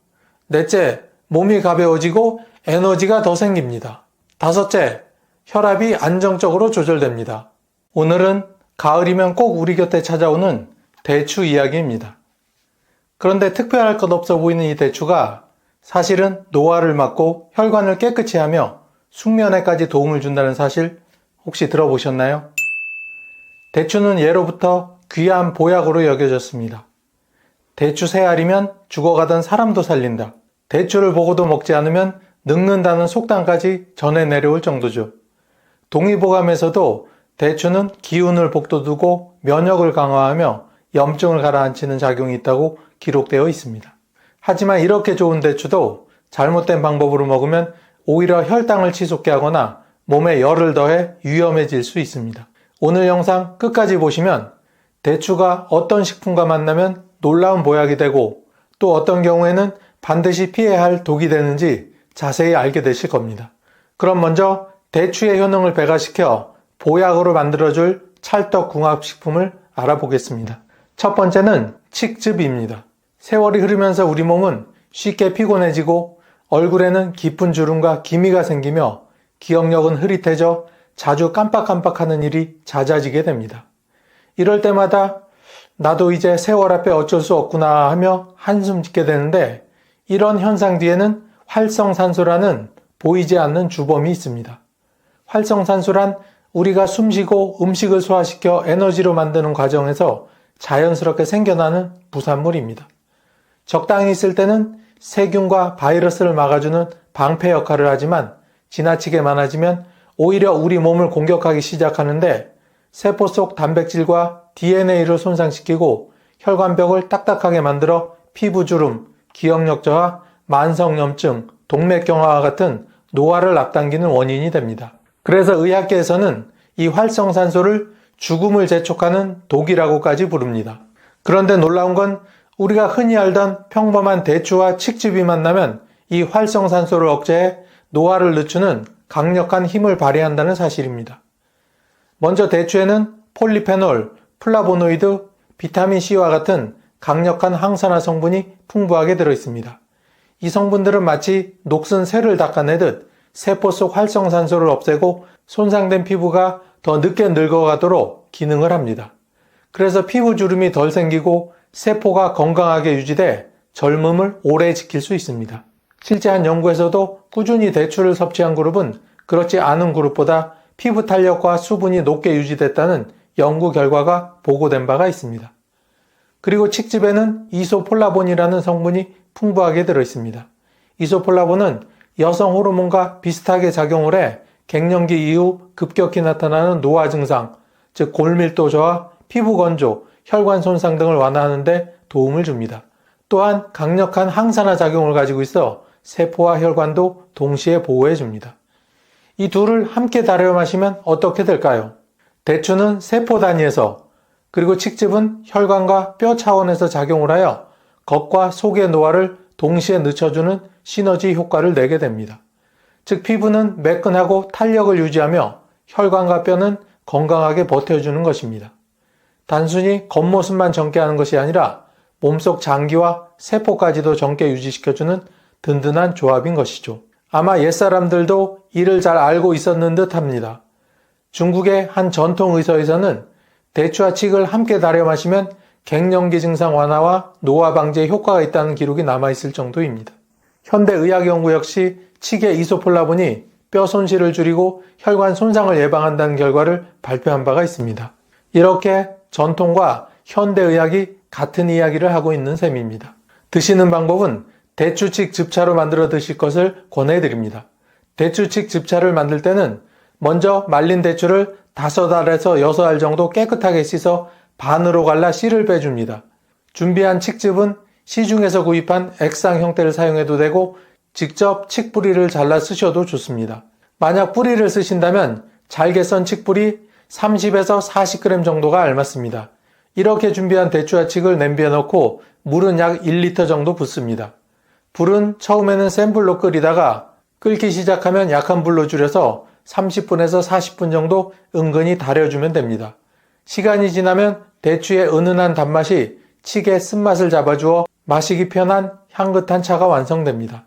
넷째, 몸이 가벼워지고 에너지가 더 생깁니다. 다섯째, 혈압이 안정적으로 조절됩니다. 오늘은 가을이면 꼭 우리 곁에 찾아오는 대추 이야기입니다. 그런데 특별할 것 없어 보이는 이 대추가 사실은 노화를 막고 혈관을 깨끗이 하며 숙면에까지 도움을 준다는 사실 혹시 들어보셨나요? 대추는 예로부터 귀한 보약으로 여겨졌습니다. 대추 3알이면 죽어가던 사람도 살린다. 대추를 보고도 먹지 않으면 늙는다는 속담까지 전해 내려올 정도죠. 동의보감에서도 대추는 기운을 북돋우고 면역을 강화하며 염증을 가라앉히는 작용이 있다고 기록되어 있습니다. 하지만 이렇게 좋은 대추도 잘못된 방법으로 먹으면 오히려 혈당을 치솟게 하거나 몸에 열을 더해 위험해질 수 있습니다. 오늘 영상 끝까지 보시면 대추가 어떤 식품과 만나면 놀라운 보약이 되고 또 어떤 경우에는 반드시 피해야 할 독이 되는지 자세히 알게 되실 겁니다. 그럼 먼저 대추의 효능을 배가시켜 보약으로 만들어줄 찰떡궁합식품을 알아보겠습니다. 첫 번째는 칡즙입니다. 세월이 흐르면서 우리 몸은 쉽게 피곤해지고 얼굴에는 깊은 주름과 기미가 생기며 기억력은 흐릿해져 자주 깜빡깜빡하는 일이 잦아지게 됩니다. 이럴 때마다 나도 이제 세월 앞에 어쩔 수 없구나 하며 한숨 짓게 되는데, 이런 현상 뒤에는 활성산소라는 보이지 않는 주범이 있습니다. 활성산소란 우리가 숨쉬고 음식을 소화시켜 에너지로 만드는 과정에서 자연스럽게 생겨나는 부산물입니다. 적당히 있을 때는 세균과 바이러스를 막아주는 방패 역할을 하지만 지나치게 많아지면 오히려 우리 몸을 공격하기 시작하는데, 세포 속 단백질과 DNA를 손상시키고 혈관벽을 딱딱하게 만들어 피부주름, 기억력 저하, 만성염증, 동맥경화와 같은 노화를 앞당기는 원인이 됩니다. 그래서 의학계에서는 이 활성산소를 죽음을 재촉하는 독이라고까지 부릅니다. 그런데 놀라운 건 우리가 흔히 알던 평범한 대추와 칡즙이 만나면 이 활성산소를 억제해 노화를 늦추는 강력한 힘을 발휘한다는 사실입니다. 먼저 대추에는 폴리페놀, 플라보노이드, 비타민C와 같은 강력한 항산화 성분이 풍부하게 들어있습니다. 이 성분들은 마치 녹슨 쇠를 닦아내듯 세포 속 활성산소를 없애고 손상된 피부가 더 늦게 늙어가도록 기능을 합니다. 그래서 피부 주름이 덜 생기고 세포가 건강하게 유지돼 젊음을 오래 지킬 수 있습니다. 실제 한 연구에서도 꾸준히 대추를 섭취한 그룹은 그렇지 않은 그룹보다 피부 탄력과 수분이 높게 유지됐다는 연구 결과가 보고된 바가 있습니다. 그리고 칡즙에는 이소폴라본이라는 성분이 풍부하게 들어있습니다. 이소폴라본은 여성 호르몬과 비슷하게 작용을 해 갱년기 이후 급격히 나타나는 노화 증상, 즉 골밀도 저하, 피부 건조, 혈관 손상 등을 완화하는 데 도움을 줍니다. 또한 강력한 항산화 작용을 가지고 있어 세포와 혈관도 동시에 보호해 줍니다. 이 둘을 함께 달여 마시면 어떻게 될까요? 대추는 세포 단위에서, 그리고 칡즙은 혈관과 뼈 차원에서 작용을 하여 겉과 속의 노화를 동시에 늦춰주는 시너지 효과를 내게 됩니다. 즉 피부는 매끈하고 탄력을 유지하며 혈관과 뼈는 건강하게 버텨주는 것입니다. 단순히 겉모습만 젊게 하는 것이 아니라 몸속 장기와 세포까지도 젊게 유지시켜주는 든든한 조합인 것이죠. 아마 옛사람들도 이를 잘 알고 있었는 듯 합니다. 중국의 한 전통 의서에서는 대추와 칡을 함께 달여 마시면 갱년기 증상 완화와 노화 방지에 효과가 있다는 기록이 남아있을 정도입니다. 현대 의학 연구 역시 칡의 이소폴라본이 뼈 손실을 줄이고 혈관 손상을 예방한다는 결과를 발표한 바가 있습니다. 이렇게 전통과 현대 의학이 같은 이야기를 하고 있는 셈입니다. 드시는 방법은 대추칡 즙차로 만들어 드실 것을 권해드립니다. 대추칡 즙차를 만들 때는 먼저 말린 대추를 5알에서 6알 정도 깨끗하게 씻어 반으로 갈라 씨를 빼줍니다. 준비한 칡즙은 시중에서 구입한 액상 형태를 사용해도 되고 직접 칡 뿌리를 잘라 쓰셔도 좋습니다. 만약 뿌리를 쓰신다면 잘게 썬 칡뿌리 30에서 40g 정도가 알맞습니다. 이렇게 준비한 대추와 칡을 냄비에 넣고 물은 약 1리터 정도 붓습니다. 불은 처음에는 센 불로 끓이다가 끓기 시작하면 약한 불로 줄여서 30분에서 40분 정도 은근히 달여주면 됩니다. 시간이 지나면 대추의 은은한 단맛이 칡의 쓴맛을 잡아주어 마시기 편한 향긋한 차가 완성됩니다.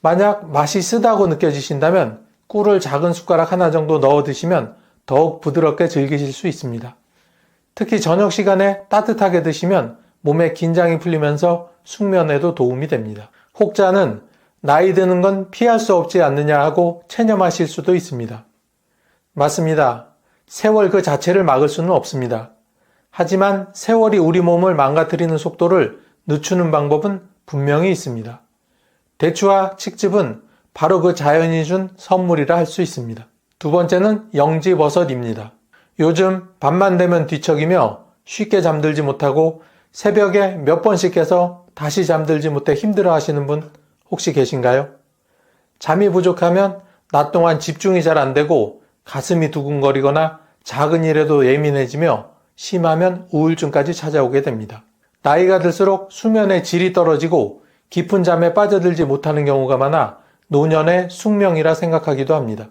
만약 맛이 쓰다고 느껴지신다면 꿀을 작은 숟가락 하나 정도 넣어 드시면 더욱 부드럽게 즐기실 수 있습니다. 특히 저녁 시간에 따뜻하게 드시면 몸의 긴장이 풀리면서 숙면에도 도움이 됩니다. 혹자는 나이 드는 건 피할 수 없지 않느냐 하고 체념하실 수도 있습니다. 맞습니다. 세월 그 자체를 막을 수는 없습니다. 하지만 세월이 우리 몸을 망가뜨리는 속도를 늦추는 방법은 분명히 있습니다. 대추와 칡즙은 바로 그 자연이 준 선물이라 할 수 있습니다. 두 번째는 영지버섯입니다. 요즘 밤만 되면 뒤척이며 쉽게 잠들지 못하고 새벽에 몇 번씩 깨서 다시 잠들지 못해 힘들어 하시는 분 혹시 계신가요? 잠이 부족하면 낮 동안 집중이 잘 안 되고 가슴이 두근거리거나 작은 일에도 예민해지며 심하면 우울증까지 찾아오게 됩니다. 나이가 들수록 수면의 질이 떨어지고 깊은 잠에 빠져들지 못하는 경우가 많아 노년의 숙명이라 생각하기도 합니다.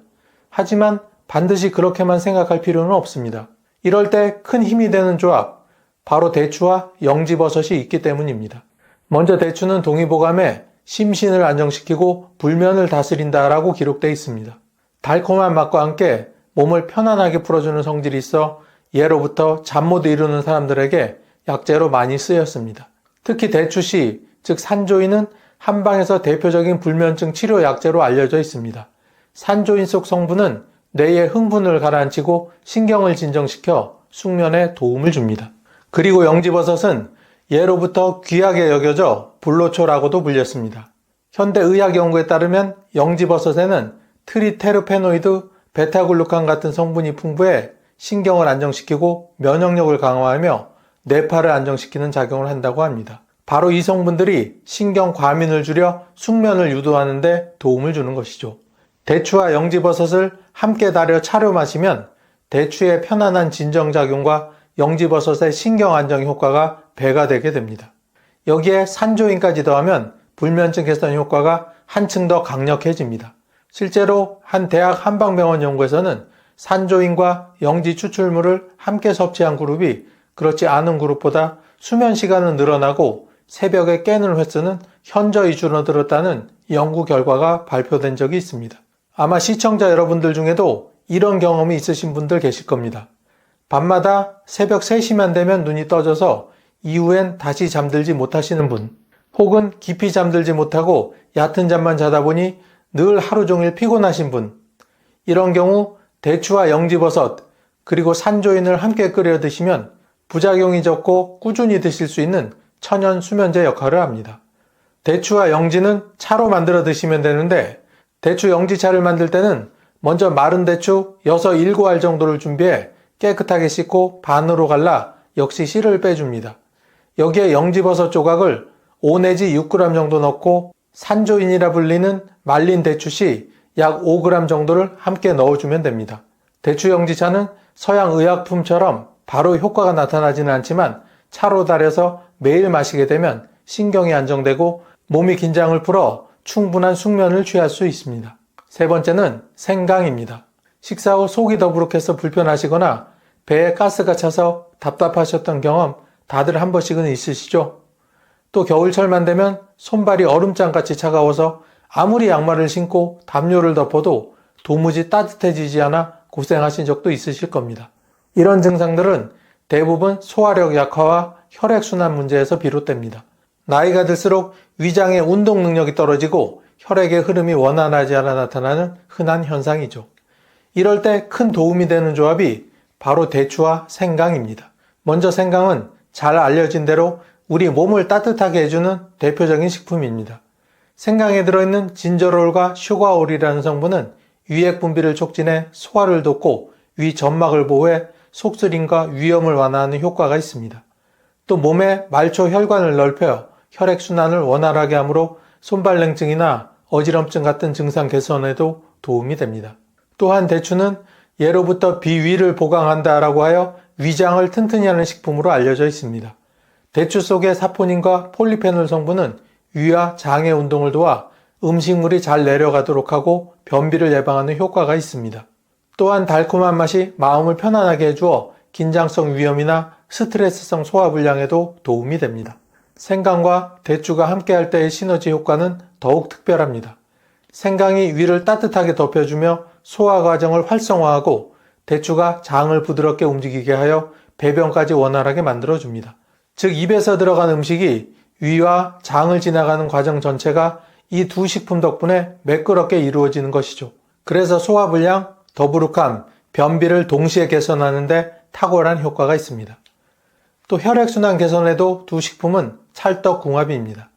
하지만 반드시 그렇게만 생각할 필요는 없습니다. 이럴 때 큰 힘이 되는 조합, 바로 대추와 영지버섯이 있기 때문입니다. 먼저 대추는 동의보감에 심신을 안정시키고 불면을 다스린다라고 기록되어 있습니다. 달콤한 맛과 함께 몸을 편안하게 풀어주는 성질이 있어 예로부터 잠 못 이루는 사람들에게 약재로 많이 쓰였습니다. 특히 대추씨, 즉 산조인은 한방에서 대표적인 불면증 치료 약재로 알려져 있습니다. 산조인 속 성분은 뇌의 흥분을 가라앉히고 신경을 진정시켜 숙면에 도움을 줍니다. 그리고 영지버섯은 예로부터 귀하게 여겨져 불로초라고도 불렸습니다. 현대 의학 연구에 따르면 영지버섯에는 트리테르페노이드, 베타글루칸 같은 성분이 풍부해 신경을 안정시키고 면역력을 강화하며 뇌파를 안정시키는 작용을 한다고 합니다. 바로 이 성분들이 신경 과민을 줄여 숙면을 유도하는 데 도움을 주는 것이죠. 대추와 영지버섯을 함께 달여 차려 마시면 대추의 편안한 진정작용과 영지버섯의 신경 안정 효과가 배가 되게 됩니다. 여기에 산조인까지 더하면 불면증 개선 효과가 한층 더 강력해집니다. 실제로 한 대학 한방병원 연구에서는 산조인과 영지 추출물을 함께 섭취한 그룹이 그렇지 않은 그룹보다 수면 시간은 늘어나고 새벽에 깨는 횟수는 현저히 줄어들었다는 연구 결과가 발표된 적이 있습니다. 아마 시청자 여러분들 중에도 이런 경험이 있으신 분들 계실 겁니다. 밤마다 새벽 3시만 되면 눈이 떠져서 이후엔 다시 잠들지 못하시는 분, 혹은 깊이 잠들지 못하고 얕은 잠만 자다 보니 늘 하루 종일 피곤하신 분, 이런 경우 대추와 영지버섯 그리고 산조인을 함께 끓여 드시면 부작용이 적고 꾸준히 드실 수 있는 천연 수면제 역할을 합니다. 대추와 영지는 차로 만들어 드시면 되는데 대추 영지차를 만들 때는 먼저 마른 대추 6, 7알 정도를 준비해 깨끗하게 씻고 반으로 갈라 역시 씨를 빼줍니다. 여기에 영지버섯 조각을 5 내지 6g 정도 넣고 산조인이라 불리는 말린 대추씨 약 5g 정도를 함께 넣어주면 됩니다. 대추 영지차는 서양 의약품처럼 바로 효과가 나타나지는 않지만 차로 달여서 매일 마시게 되면 신경이 안정되고 몸이 긴장을 풀어 충분한 숙면을 취할 수 있습니다. 세 번째는 생강입니다. 식사 후 속이 더부룩해서 불편하시거나 배에 가스가 차서 답답하셨던 경험 다들 한 번씩은 있으시죠? 또 겨울철만 되면 손발이 얼음장같이 차가워서 아무리 양말을 신고 담요를 덮어도 도무지 따뜻해지지 않아 고생하신 적도 있으실 겁니다. 이런 증상들은 대부분 소화력 약화와 혈액순환 문제에서 비롯됩니다. 나이가 들수록 위장의 운동 능력이 떨어지고 혈액의 흐름이 원활하지 않아 나타나는 흔한 현상이죠. 이럴 때 큰 도움이 되는 조합이 바로 대추와 생강입니다. 먼저 생강은 잘 알려진 대로 우리 몸을 따뜻하게 해주는 대표적인 식품입니다. 생강에 들어있는 진저롤과 슈가올이라는 성분은 위액 분비를 촉진해 소화를 돕고 위 점막을 보호해 속쓰림과 위염을 완화하는 효과가 있습니다. 또 몸의 말초 혈관을 넓혀 혈액순환을 원활하게 하므로 손발냉증이나 어지럼증 같은 증상 개선에도 도움이 됩니다. 또한 대추는 예로부터 비위를 보강한다라고 하여 위장을 튼튼히 하는 식품으로 알려져 있습니다. 대추 속의 사포닌과 폴리페놀 성분은 위와 장의 운동을 도와 음식물이 잘 내려가도록 하고 변비를 예방하는 효과가 있습니다. 또한 달콤한 맛이 마음을 편안하게 해주어 긴장성 위염이나 스트레스성 소화불량에도 도움이 됩니다. 생강과 대추가 함께할 때의 시너지 효과는 더욱 특별합니다. 생강이 위를 따뜻하게 덮여주며 소화 과정을 활성화하고 대추가 장을 부드럽게 움직이게 하여 배변까지 원활하게 만들어줍니다. 즉 입에서 들어간 음식이 위와 장을 지나가는 과정 전체가 이 두 식품 덕분에 매끄럽게 이루어지는 것이죠. 그래서 소화불량, 더부룩함, 변비를 동시에 개선하는 데 탁월한 효과가 있습니다. 또 혈액순환 개선에도 두 식품은 찰떡궁합입니다.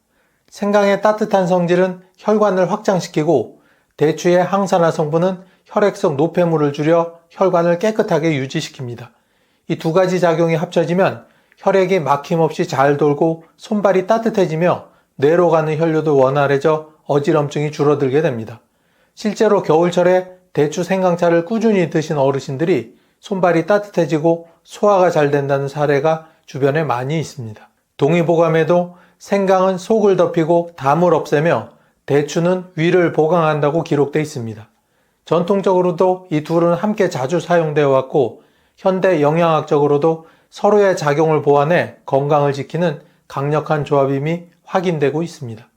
생강의 따뜻한 성질은 혈관을 확장시키고 대추의 항산화 성분은 혈액성 노폐물을 줄여 혈관을 깨끗하게 유지시킵니다. 이 두 가지 작용이 합쳐지면 혈액이 막힘없이 잘 돌고 손발이 따뜻해지며 뇌로 가는 혈류도 원활해져 어지럼증이 줄어들게 됩니다. 실제로 겨울철에 대추 생강차를 꾸준히 드신 어르신들이 손발이 따뜻해지고 소화가 잘 된다는 사례가 주변에 많이 있습니다. 동의보감에도 생강은 속을 덮이고 담을 없애며 대추는 위를 보강한다고 기록되어 있습니다. 전통적으로도 이 둘은 함께 자주 사용되어 왔고 현대 영양학적으로도 서로의 작용을 보완해 건강을 지키는 강력한 조합임이 확인되고 있습니다.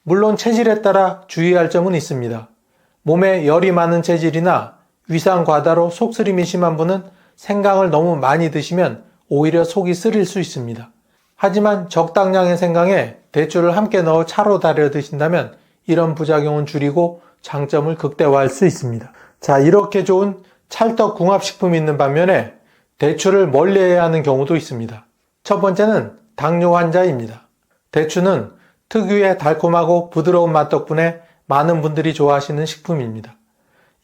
물론 체질에 따라 주의할 점은 있습니다. 몸에 열이 많은 체질이나 위상 과다로 속쓰림이 심한 분은 생강을 너무 많이 드시면 오히려 속이 쓰릴 수 있습니다. 하지만 적당량의 생강에 대추를 함께 넣어 차로 달여 드신다면 이런 부작용은 줄이고 장점을 극대화할 수 있습니다. 자, 이렇게 좋은 찰떡궁합식품이 있는 반면에 대추를 멀리해야 하는 경우도 있습니다. 첫 번째는 당뇨 환자입니다. 대추는 특유의 달콤하고 부드러운 맛 덕분에 많은 분들이 좋아하시는 식품입니다.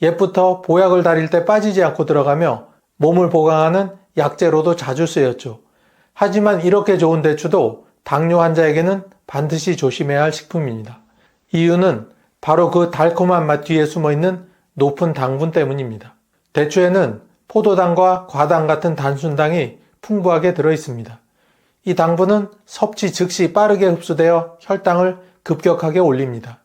옛부터 보약을 다릴 때 빠지지 않고 들어가며 몸을 보강하는 약재로도 자주 쓰였죠. 하지만 이렇게 좋은 대추도 당뇨 환자에게는 반드시 조심해야 할 식품입니다. 이유는 바로 그 달콤한 맛 뒤에 숨어있는 높은 당분 때문입니다. 대추에는 포도당과 과당 같은 단순당이 풍부하게 들어있습니다. 이 당분은 섭취 즉시 빠르게 흡수되어 혈당을 급격하게 올립니다.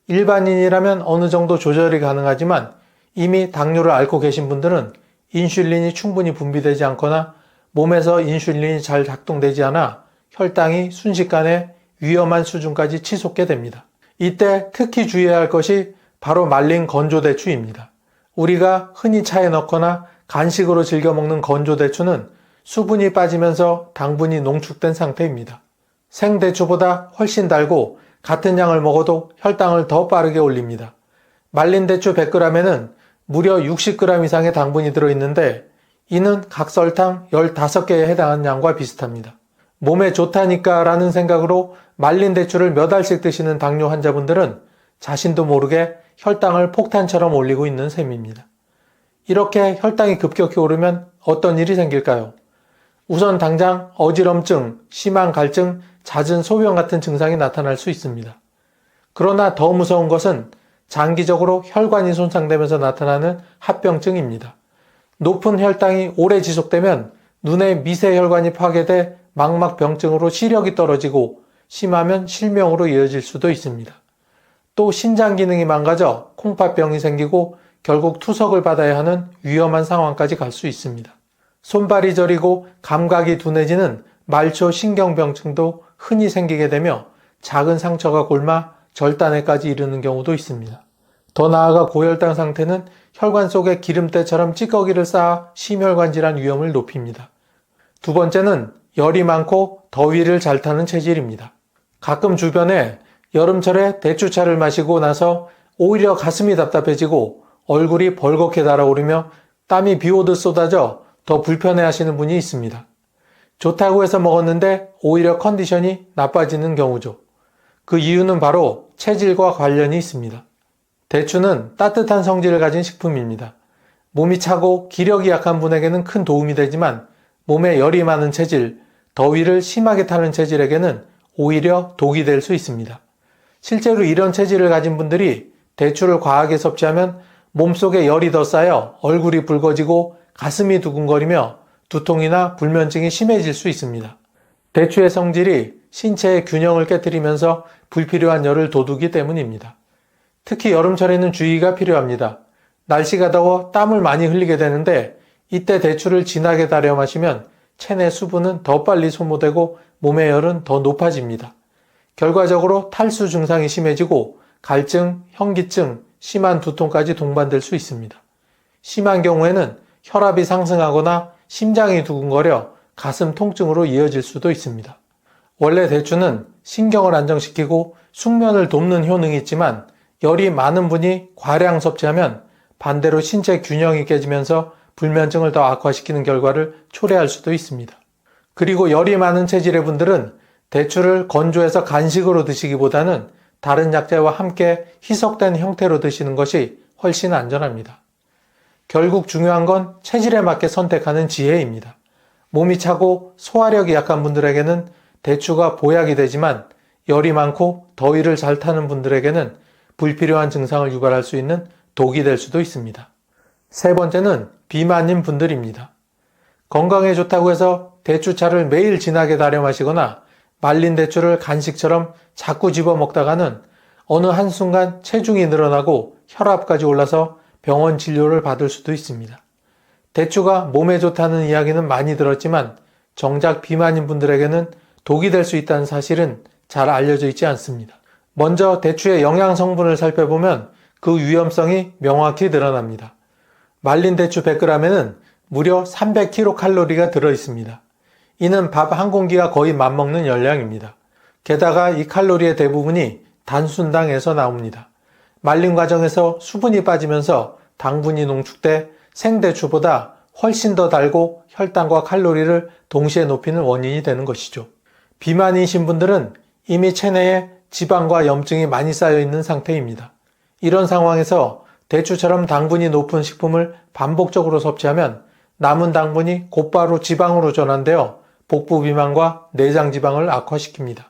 일반인이라면 어느 정도 조절이 가능하지만 이미 당뇨를 앓고 계신 분들은 인슐린이 충분히 분비되지 않거나 몸에서 인슐린이 잘 작동되지 않아 혈당이 순식간에 위험한 수준까지 치솟게 됩니다. 이때 특히 주의해야 할 것이 바로 말린 건조대추입니다. 우리가 흔히 차에 넣거나 간식으로 즐겨 먹는 건조대추는 수분이 빠지면서 당분이 농축된 상태입니다. 생대추보다 훨씬 달고 같은 양을 먹어도 혈당을 더 빠르게 올립니다. 말린 대추 100g에는 무려 60g 이상의 당분이 들어있는데 이는 각설탕 15개에 해당하는 양과 비슷합니다. 몸에 좋다니까 라는 생각으로 말린 대추를 몇 알씩 드시는 당뇨 환자분들은 자신도 모르게 혈당을 폭탄처럼 올리고 있는 셈입니다. 이렇게 혈당이 급격히 오르면 어떤 일이 생길까요? 우선 당장 어지럼증, 심한 갈증, 잦은 소변 같은 증상이 나타날 수 있습니다. 그러나 더 무서운 것은 장기적으로 혈관이 손상되면서 나타나는 합병증입니다. 높은 혈당이 오래 지속되면 눈의 미세혈관이 파괴돼 망막병증으로 시력이 떨어지고 심하면 실명으로 이어질 수도 있습니다. 또 신장 기능이 망가져 콩팥병이 생기고 결국 투석을 받아야 하는 위험한 상황까지 갈 수 있습니다. 손발이 저리고 감각이 둔해지는 말초 신경병증도 흔히 생기게 되며 작은 상처가 곪아 절단에까지 이르는 경우도 있습니다. 더 나아가 고혈당 상태는 혈관 속에 기름때처럼 찌꺼기를 쌓아 심혈관 질환 위험을 높입니다. 두 번째는 열이 많고 더위를 잘 타는 체질입니다. 가끔 주변에 여름철에 대추차를 마시고 나서 오히려 가슴이 답답해지고 얼굴이 벌겋게 달아오르며 땀이 비 오듯 쏟아져 더 불편해하시는 분이 있습니다. 좋다고 해서 먹었는데 오히려 컨디션이 나빠지는 경우죠. 그 이유는 바로 체질과 관련이 있습니다. 대추는 따뜻한 성질을 가진 식품입니다. 몸이 차고 기력이 약한 분에게는 큰 도움이 되지만 몸에 열이 많은 체질, 더위를 심하게 타는 체질에게는 오히려 독이 될 수 있습니다. 실제로 이런 체질을 가진 분들이 대추를 과하게 섭취하면 몸속에 열이 더 쌓여 얼굴이 붉어지고 가슴이 두근거리며 두통이나 불면증이 심해질 수 있습니다. 대추의 성질이 신체의 균형을 깨트리면서 불필요한 열을 돋우기 때문입니다. 특히 여름철에는 주의가 필요합니다. 날씨가 더워 땀을 많이 흘리게 되는데 이때 대추를 진하게 달여 마시면 체내 수분은 더 빨리 소모되고 몸의 열은 더 높아집니다. 결과적으로 탈수 증상이 심해지고 갈증, 현기증, 심한 두통까지 동반될 수 있습니다. 심한 경우에는 혈압이 상승하거나 심장이 두근거려 가슴 통증으로 이어질 수도 있습니다. 원래 대추는 신경을 안정시키고 숙면을 돕는 효능이 있지만 열이 많은 분이 과량 섭취하면 반대로 신체 균형이 깨지면서 불면증을 더 악화시키는 결과를 초래할 수도 있습니다. 그리고 열이 많은 체질의 분들은 대추를 건조해서 간식으로 드시기보다는 다른 약재와 함께 희석된 형태로 드시는 것이 훨씬 안전합니다. 결국 중요한 건 체질에 맞게 선택하는 지혜입니다. 몸이 차고 소화력이 약한 분들에게는 대추가 보약이 되지만 열이 많고 더위를 잘 타는 분들에게는 불필요한 증상을 유발할 수 있는 독이 될 수도 있습니다. 세 번째는 비만인 분들입니다. 건강에 좋다고 해서 대추차를 매일 진하게 달여 마시거나 말린 대추를 간식처럼 자꾸 집어 먹다가는 어느 한순간 체중이 늘어나고 혈압까지 올라서 병원 진료를 받을 수도 있습니다. 대추가 몸에 좋다는 이야기는 많이 들었지만 정작 비만인 분들에게는 독이 될 수 있다는 사실은 잘 알려져 있지 않습니다. 먼저 대추의 영양 성분을 살펴보면 그 위험성이 명확히 드러납니다. 말린 대추 100g에는 무려 300kcal가 들어있습니다. 이는 밥 한 공기가 거의 맞먹는 열량입니다. 게다가 이 칼로리의 대부분이 단순당에서 나옵니다. 말림 과정에서 수분이 빠지면서 당분이 농축돼 생대추보다 훨씬 더 달고 혈당과 칼로리를 동시에 높이는 원인이 되는 것이죠. 비만이신 분들은 이미 체내에 지방과 염증이 많이 쌓여 있는 상태입니다. 이런 상황에서 대추처럼 당분이 높은 식품을 반복적으로 섭취하면 남은 당분이 곧바로 지방으로 전환되어 복부 비만과 내장 지방을 악화시킵니다.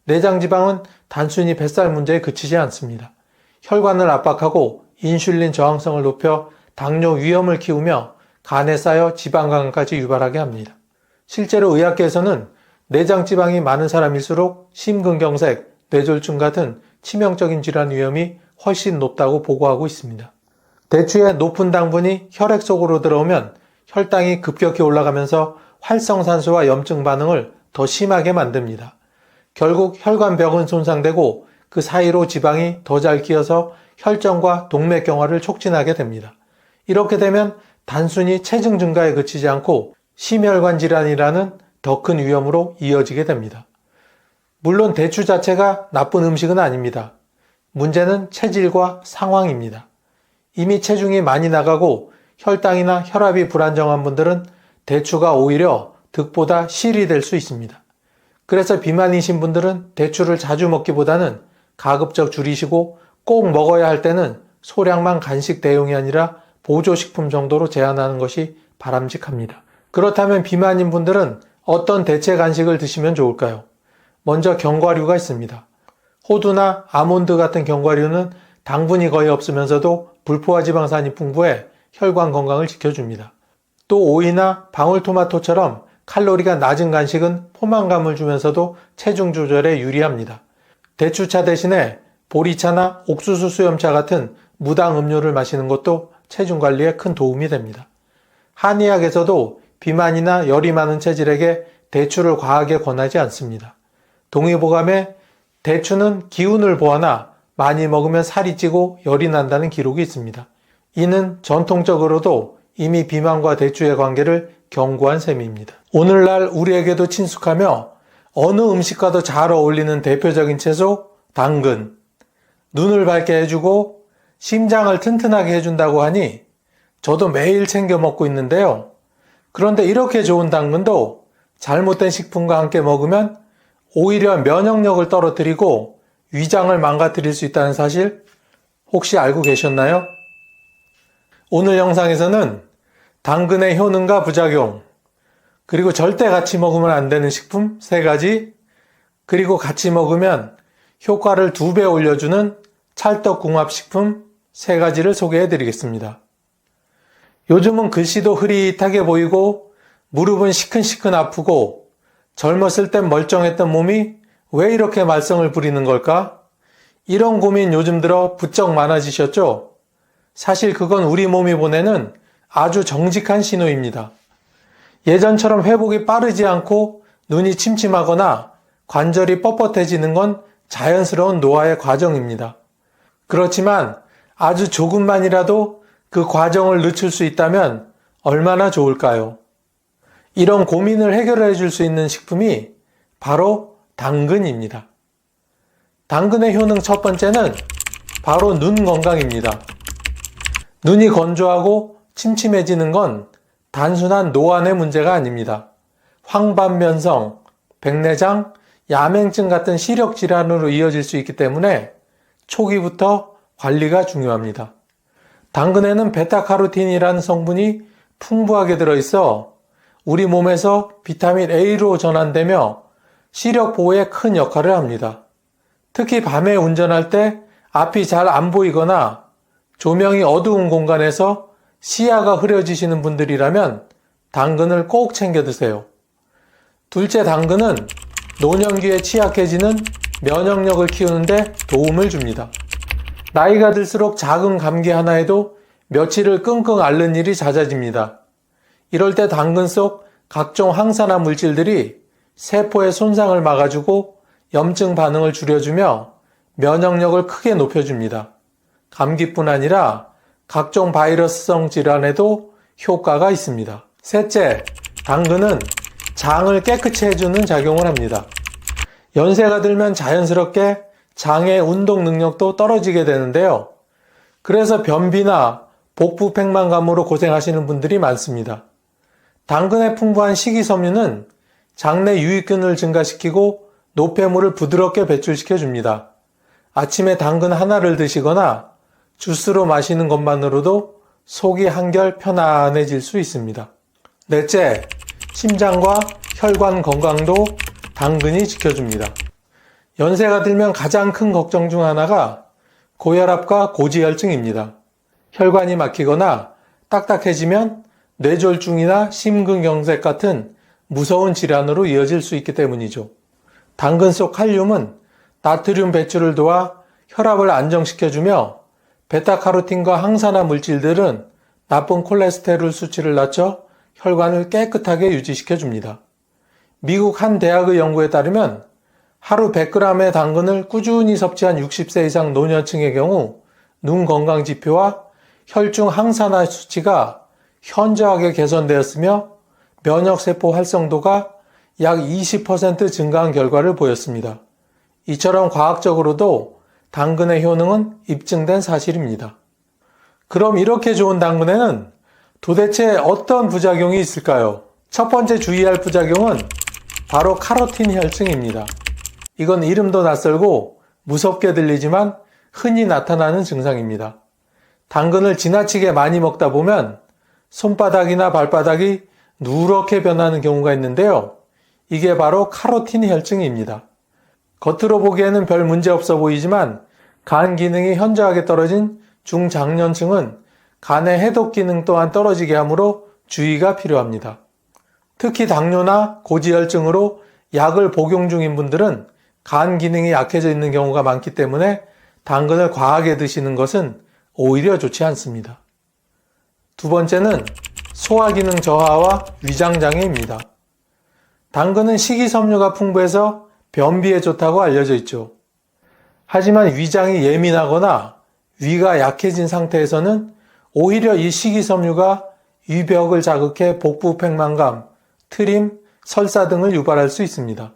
내장 지방은 단순히 뱃살 문제에 그치지 않습니다. 혈관을 압박하고 인슐린 저항성을 높여 당뇨 위험을 키우며 간에 쌓여 지방간까지 유발하게 합니다. 실제로 의학계에서는 내장 지방이 많은 사람일수록 심근경색, 뇌졸중 같은 치명적인 질환 위험이 훨씬 높다고 보고하고 있습니다. 대추의 높은 당분이 혈액 속으로 들어오면 혈당이 급격히 올라가면서 활성산소와 염증 반응을 더 심하게 만듭니다. 결국 혈관벽은 손상되고 그 사이로 지방이 더 잘 끼어서 혈전과 동맥경화를 촉진하게 됩니다. 이렇게 되면 단순히 체중 증가에 그치지 않고 심혈관 질환이라는 더 큰 위험으로 이어지게 됩니다. 물론 대추 자체가 나쁜 음식은 아닙니다. 문제는 체질과 상황입니다. 이미 체중이 많이 나가고 혈당이나 혈압이 불안정한 분들은 대추가 오히려 득보다 실이 될 수 있습니다. 그래서 비만이신 분들은 대추를 자주 먹기보다는 가급적 줄이시고 꼭 먹어야 할 때는 소량만 간식 대용이 아니라 보조식품 정도로 제한하는 것이 바람직합니다. 그렇다면 비만인 분들은 어떤 대체 간식을 드시면 좋을까요? 먼저 견과류가 있습니다. 호두나 아몬드 같은 견과류는 당분이 거의 없으면서도 불포화 지방산이 풍부해 혈관 건강을 지켜줍니다. 또 오이나 방울토마토처럼 칼로리가 낮은 간식은 포만감을 주면서도 체중 조절에 유리합니다. 대추차 대신에 보리차나 옥수수 수염차 같은 무당 음료를 마시는 것도 체중 관리에 큰 도움이 됩니다. 한의학에서도 비만이나 열이 많은 체질에게 대추를 과하게 권하지 않습니다. 동의보감에 대추는 기운을 보완하 많이 먹으면 살이 찌고 열이 난다는 기록이 있습니다. 이는 전통적으로도 이미 비만과 대추의 관계를 경고한 셈입니다. 오늘날 우리에게도 친숙하며 어느 음식과도 잘 어울리는 대표적인 채소, 당근. 눈을 밝게 해주고 심장을 튼튼하게 해준다고 하니 저도 매일 챙겨 먹고 있는데요. 그런데 이렇게 좋은 당근도 잘못된 식품과 함께 먹으면 오히려 면역력을 떨어뜨리고 위장을 망가뜨릴 수 있다는 사실 혹시 알고 계셨나요? 오늘 영상에서는 당근의 효능과 부작용, 그리고 절대 같이 먹으면 안 되는 식품 3가지, 그리고 같이 먹으면 효과를 2배 올려주는 찰떡궁합식품 3가지를 소개해 드리겠습니다. 요즘은 글씨도 흐릿하게 보이고 무릎은 시큰시큰 아프고 젊었을 땐 멀쩡했던 몸이 왜 이렇게 말썽을 부리는 걸까? 이런 고민 요즘 들어 부쩍 많아지셨죠? 사실 그건 우리 몸이 보내는 아주 정직한 신호입니다. 예전처럼 회복이 빠르지 않고 눈이 침침하거나 관절이 뻣뻣해지는 건 자연스러운 노화의 과정입니다. 그렇지만 아주 조금만이라도 그 과정을 늦출 수 있다면 얼마나 좋을까요? 이런 고민을 해결해 줄 수 있는 식품이 바로 당근입니다. 당근의 효능 첫 번째는 바로 눈 건강입니다. 눈이 건조하고 침침해지는 건 단순한 노안의 문제가 아닙니다. 황반면성, 백내장, 야맹증 같은 시력 질환으로 이어질 수 있기 때문에 초기부터 관리가 중요합니다. 당근에는 베타카로틴이라는 성분이 풍부하게 들어있어 우리 몸에서 비타민 A로 전환되며 시력 보호에 큰 역할을 합니다. 특히 밤에 운전할 때 앞이 잘 안 보이거나 조명이 어두운 공간에서 시야가 흐려지시는 분들이라면 당근을 꼭 챙겨 드세요. 둘째, 당근은 노년기에 취약해지는 면역력을 키우는데 도움을 줍니다. 나이가 들수록 작은 감기 하나에도 며칠을 끙끙 앓는 일이 잦아집니다. 이럴 때 당근 속 각종 항산화 물질들이 세포의 손상을 막아주고 염증 반응을 줄여주며 면역력을 크게 높여줍니다. 감기뿐 아니라 각종 바이러스성 질환에도 효과가 있습니다. 셋째, 당근은 장을 깨끗이 해주는 작용을 합니다. 연세가 들면 자연스럽게 장의 운동 능력도 떨어지게 되는데요. 그래서 변비나 복부 팽만감으로 고생하시는 분들이 많습니다. 당근에 풍부한 식이섬유는 장내 유익균을 증가시키고 노폐물을 부드럽게 배출시켜 줍니다. 아침에 당근 하나를 드시거나 주스로 마시는 것만으로도 속이 한결 편안해질 수 있습니다. 넷째, 심장과 혈관 건강도 당근이 지켜줍니다. 연세가 들면 가장 큰 걱정 중 하나가 고혈압과 고지혈증입니다. 혈관이 막히거나 딱딱해지면 뇌졸중이나 심근경색 같은 무서운 질환으로 이어질 수 있기 때문이죠. 당근 속 칼륨은 나트륨 배출을 도와 혈압을 안정시켜주며 베타카로틴과 항산화 물질들은 나쁜 콜레스테롤 수치를 낮춰 혈관을 깨끗하게 유지시켜줍니다. 미국 한 대학의 연구에 따르면 하루 100g의 당근을 꾸준히 섭취한 60세 이상 노년층의 경우 눈 건강 지표와 혈중 항산화 수치가 현저하게 개선되었으며 면역세포 활성도가 약 20% 증가한 결과를 보였습니다. 이처럼 과학적으로도 당근의 효능은 입증된 사실입니다. 그럼 이렇게 좋은 당근에는 도대체 어떤 부작용이 있을까요? 첫 번째 주의할 부작용은 바로 카로틴 혈증입니다. 이건 이름도 낯설고 무섭게 들리지만 흔히 나타나는 증상입니다. 당근을 지나치게 많이 먹다 보면 손바닥이나 발바닥이 누렇게 변하는 경우가 있는데요. 이게 바로 카로틴 혈증입니다. 겉으로 보기에는 별 문제 없어 보이지만 간 기능이 현저하게 떨어진 중장년층은 간의 해독 기능 또한 떨어지게 하므로 주의가 필요합니다. 특히 당뇨나 고지혈증으로 약을 복용 중인 분들은 간 기능이 약해져 있는 경우가 많기 때문에 당근을 과하게 드시는 것은 오히려 좋지 않습니다. 두 번째는 소화기능 저하와 위장장애입니다. 당근은 식이섬유가 풍부해서 변비에 좋다고 알려져 있죠. 하지만 위장이 예민하거나 위가 약해진 상태에서는 오히려 이 식이섬유가 위벽을 자극해 복부 팽만감, 트림, 설사 등을 유발할 수 있습니다.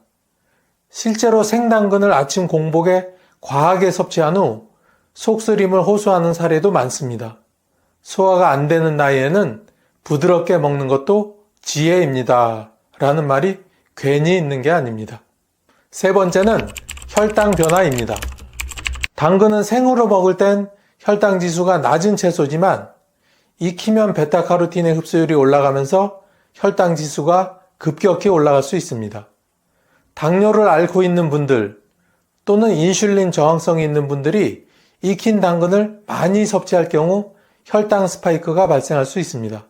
실제로 생당근을 아침 공복에 과하게 섭취한 후 속쓰림을 호소하는 사례도 많습니다. 소화가 안 되는 나이에는 부드럽게 먹는 것도 지혜입니다. 라는 말이 괜히 있는 게 아닙니다. 세 번째는 혈당 변화입니다. 당근은 생으로 먹을 땐 혈당 지수가 낮은 채소지만 익히면 베타카로틴의 흡수율이 올라가면서 혈당 지수가 급격히 올라갈 수 있습니다. 당뇨를 앓고 있는 분들 또는 인슐린 저항성이 있는 분들이 익힌 당근을 많이 섭취할 경우 혈당 스파이크가 발생할 수 있습니다.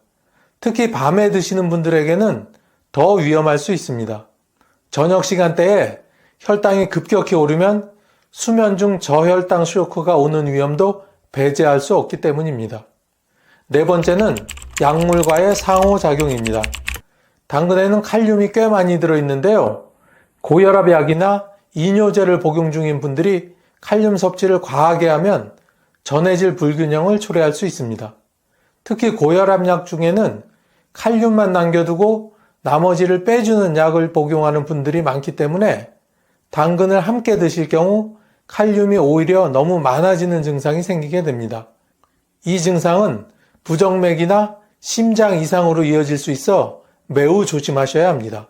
특히 밤에 드시는 분들에게는 더 위험할 수 있습니다. 저녁 시간대에 혈당이 급격히 오르면 수면 중 저혈당 쇼크가 오는 위험도 배제할 수 없기 때문입니다. 네 번째는 약물과의 상호작용입니다. 당근에는 칼륨이 꽤 많이 들어있는데요. 고혈압 약이나 이뇨제를 복용 중인 분들이 칼륨 섭취를 과하게 하면 전해질 불균형을 초래할 수 있습니다. 특히 고혈압 약 중에는 칼륨만 남겨두고 나머지를 빼주는 약을 복용하는 분들이 많기 때문에 당근을 함께 드실 경우 칼륨이 오히려 너무 많아지는 증상이 생기게 됩니다. 이 증상은 부정맥이나 심장 이상으로 이어질 수 있어 매우 조심하셔야 합니다.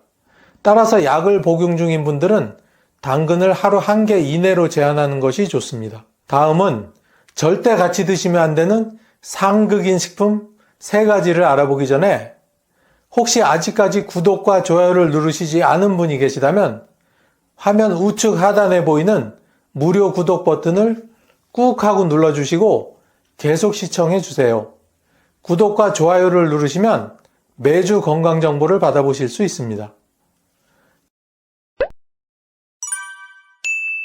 따라서 약을 복용 중인 분들은 당근을 하루 1개 이내로 제한하는 것이 좋습니다. 다음은 절대 같이 드시면 안 되는 상극인 식품 3가지를 알아보기 전에 혹시 아직까지 구독과 좋아요를 누르시지 않은 분이 계시다면 화면 우측 하단에 보이는 무료 구독 버튼을 꾹 하고 눌러주시고 계속 시청해 주세요. 구독과 좋아요를 누르시면 매주 건강 정보를 받아보실 수 있습니다.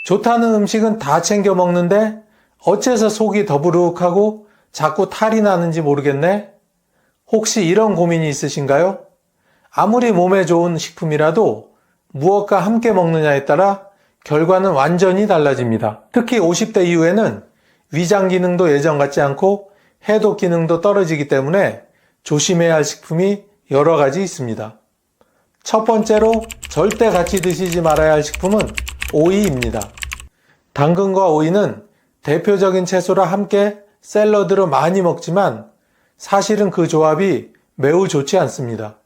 좋다는 음식은 다 챙겨 먹는데 어째서 속이 더부룩하고 자꾸 탈이 나는지 모르겠네? 혹시 이런 고민이 있으신가요? 아무리 몸에 좋은 식품이라도 무엇과 함께 먹느냐에 따라 결과는 완전히 달라집니다. 특히 50대 이후에는 위장 기능도 예전 같지 않고 해독 기능도 떨어지기 때문에 조심해야 할 식품이 여러 가지 있습니다. 첫 번째로 절대 같이 드시지 말아야 할 식품은 오이입니다. 당근과 오이는 대표적인 채소라 함께 샐러드로 많이 먹지만 사실은 그 조합이 매우 좋지 않습니다.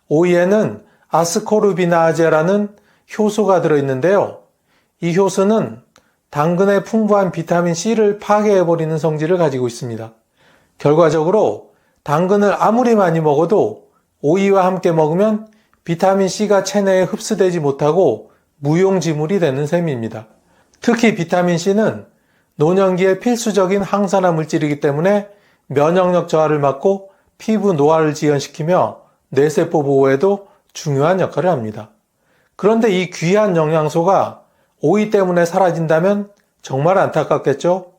오이에는 아스코르비나아제라는 효소가 들어있는데요. 이 효소는 당근의 풍부한 비타민C를 파괴해버리는 성질을 가지고 있습니다. 결과적으로 당근을 아무리 많이 먹어도 오이와 함께 먹으면 비타민C가 체내에 흡수되지 못하고 무용지물이 되는 셈입니다. 특히 비타민C는 노년기에 필수적인 항산화 물질이기 때문에 면역력 저하를 막고 피부 노화를 지연시키며 뇌세포 보호에도 중요한 역할을 합니다. 그런데 이 귀한 영양소가 오이 때문에 사라진다면 정말 안타깝겠죠?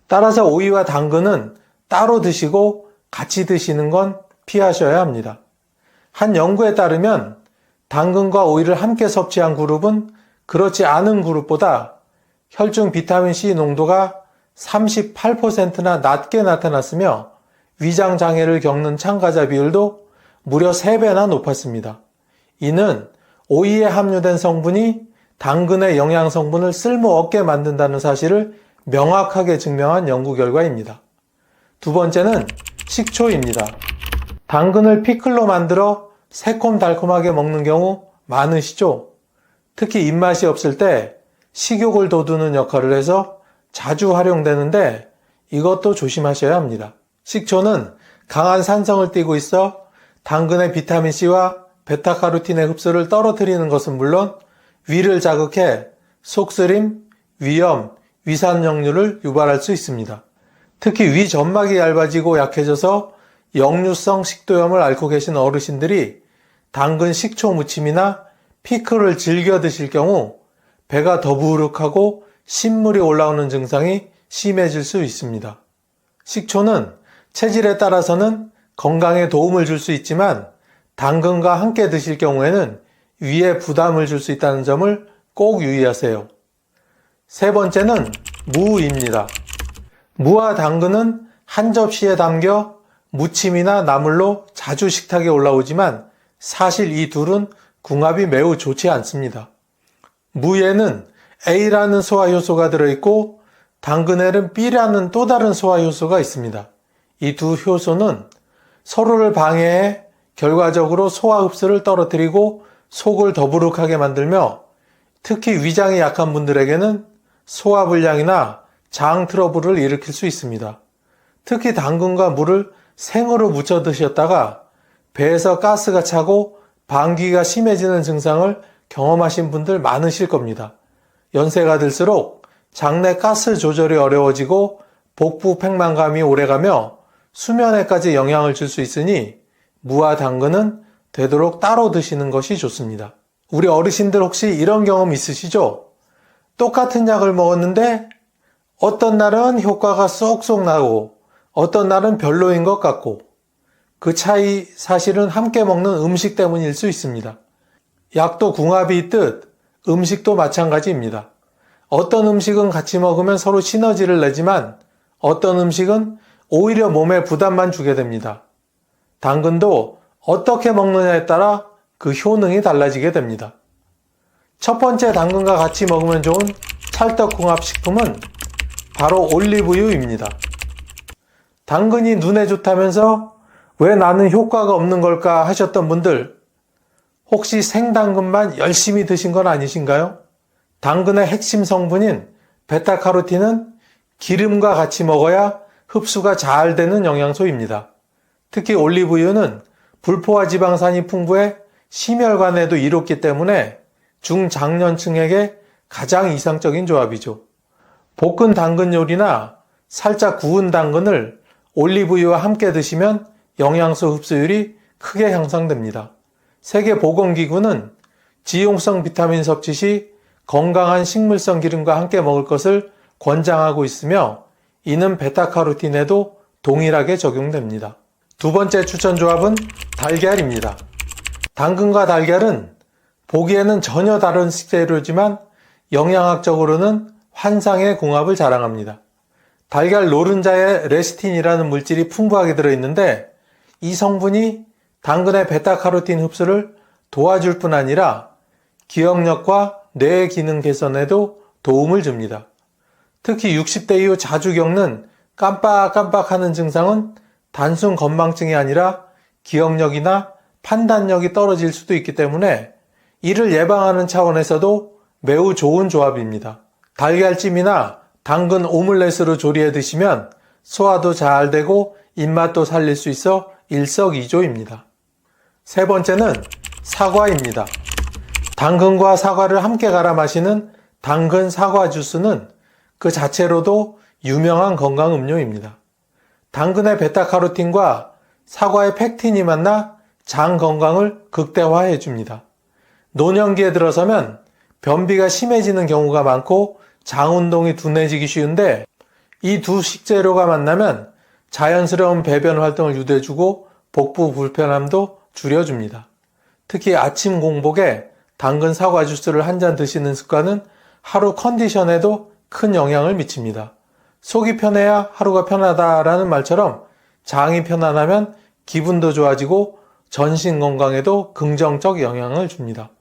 따라서 오이와 당근은 따로 드시고 같이 드시는 건 피하셔야 합니다. 한 연구에 따르면 당근과 오이를 함께 섭취한 그룹은 그렇지 않은 그룹보다 혈중 비타민C 농도가 38%나 낮게 나타났으며 위장 장애를 겪는 참가자 비율도 무려 3배나 높았습니다. 이는 오이에 함유된 성분이 당근의 영양 성분을 쓸모없게 만든다는 사실을 명확하게 증명한 연구 결과입니다. 두 번째는 식초입니다. 당근을 피클로 만들어 새콤달콤하게 먹는 경우 많으시죠? 특히 입맛이 없을 때 식욕을 돋우는 역할을 해서 자주 활용되는데 이것도 조심하셔야 합니다. 식초는 강한 산성을 띠고 있어 당근의 비타민C와 베타카로틴의 흡수를 떨어뜨리는 것은 물론 위를 자극해 속쓰림, 위염, 위산역류를 유발할 수 있습니다. 특히 위 점막이 얇아지고 약해져서 역류성 식도염을 앓고 계신 어르신들이 당근 식초 무침이나 피클을 즐겨 드실 경우 배가 더부룩하고 신물이 올라오는 증상이 심해질 수 있습니다. 식초는 체질에 따라서는 건강에 도움을 줄 수 있지만 당근과 함께 드실 경우에는 위에 부담을 줄 수 있다는 점을 꼭 유의하세요. 세 번째는 무입니다. 무와 당근은 한 접시에 담겨 무침이나 나물로 자주 식탁에 올라오지만 사실 이 둘은 궁합이 매우 좋지 않습니다. 무에는 A라는 소화효소가 들어있고 당근에는 B라는 또 다른 소화효소가 있습니다. 이 두 효소는 서로를 방해해 결과적으로 소화 흡수를 떨어뜨리고 속을 더부룩하게 만들며 특히 위장이 약한 분들에게는 소화불량이나 장 트러블을 일으킬 수 있습니다. 특히 당근과 무를 생으로 무쳐 드셨다가 배에서 가스가 차고 방귀가 심해지는 증상을 경험하신 분들 많으실 겁니다. 연세가 들수록 장내 가스 조절이 어려워지고 복부 팽만감이 오래가며 수면에까지 영향을 줄 수 있으니 무와 당근은 되도록 따로 드시는 것이 좋습니다. 우리 어르신들 혹시 이런 경험 있으시죠? 똑같은 약을 먹었는데 어떤 날은 효과가 쏙쏙 나고 어떤 날은 별로인 것 같고 그 차이 사실은 함께 먹는 음식 때문일 수 있습니다. 약도 궁합이 있듯 음식도 마찬가지입니다. 어떤 음식은 같이 먹으면 서로 시너지를 내지만 어떤 음식은 오히려 몸에 부담만 주게 됩니다. 당근도 어떻게 먹느냐에 따라 그 효능이 달라지게 됩니다. 첫 번째 당근과 같이 먹으면 좋은 찰떡궁합식품은 바로 올리브유입니다. 당근이 눈에 좋다면서 왜 나는 효과가 없는 걸까 하셨던 분들 혹시 생당근만 열심히 드신 건 아니신가요? 당근의 핵심 성분인 베타카로틴은 기름과 같이 먹어야 흡수가 잘 되는 영양소입니다. 특히 올리브유는 불포화 지방산이 풍부해 심혈관에도 이롭기 때문에 중장년층에게 가장 이상적인 조합이죠. 볶은 당근 요리나 살짝 구운 당근을 올리브유와 함께 드시면 영양소 흡수율이 크게 향상됩니다. 세계보건기구는 지용성 비타민 섭취 시 건강한 식물성 기름과 함께 먹을 것을 권장하고 있으며 이는 베타카로틴에도 동일하게 적용됩니다. 두 번째 추천 조합은 달걀입니다. 당근과 달걀은 보기에는 전혀 다른 식재료지만 영양학적으로는 환상의 궁합을 자랑합니다. 달걀 노른자에 레시틴이라는 물질이 풍부하게 들어있는데 이 성분이 당근의 베타카로틴 흡수를 도와줄 뿐 아니라 기억력과 뇌 기능 개선에도 도움을 줍니다. 특히 60대 이후 자주 겪는 깜빡깜빡하는 증상은 단순 건망증이 아니라 기억력이나 판단력이 떨어질 수도 있기 때문에 이를 예방하는 차원에서도 매우 좋은 조합입니다. 달걀찜이나 당근 오믈렛으로 조리해 드시면 소화도 잘 되고 입맛도 살릴 수 있어 일석이조입니다. 세 번째는 사과입니다. 당근과 사과를 함께 갈아 마시는 당근 사과 주스는 그 자체로도 유명한 건강 음료입니다. 당근의 베타카로틴과 사과의 팩틴이 만나 장 건강을 극대화해 줍니다. 노년기에 들어서면 변비가 심해지는 경우가 많고 장 운동이 둔해지기 쉬운데 이 두 식재료가 만나면 자연스러운 배변 활동을 유도해주고 복부 불편함도 줄여줍니다. 특히 아침 공복에 당근 사과 주스를 한 잔 드시는 습관은 하루 컨디션에도 큰 영향을 미칩니다. 속이 편해야 하루가 편하다라는 말처럼 장이 편안하면 기분도 좋아지고 전신 건강에도 긍정적 영향을 줍니다.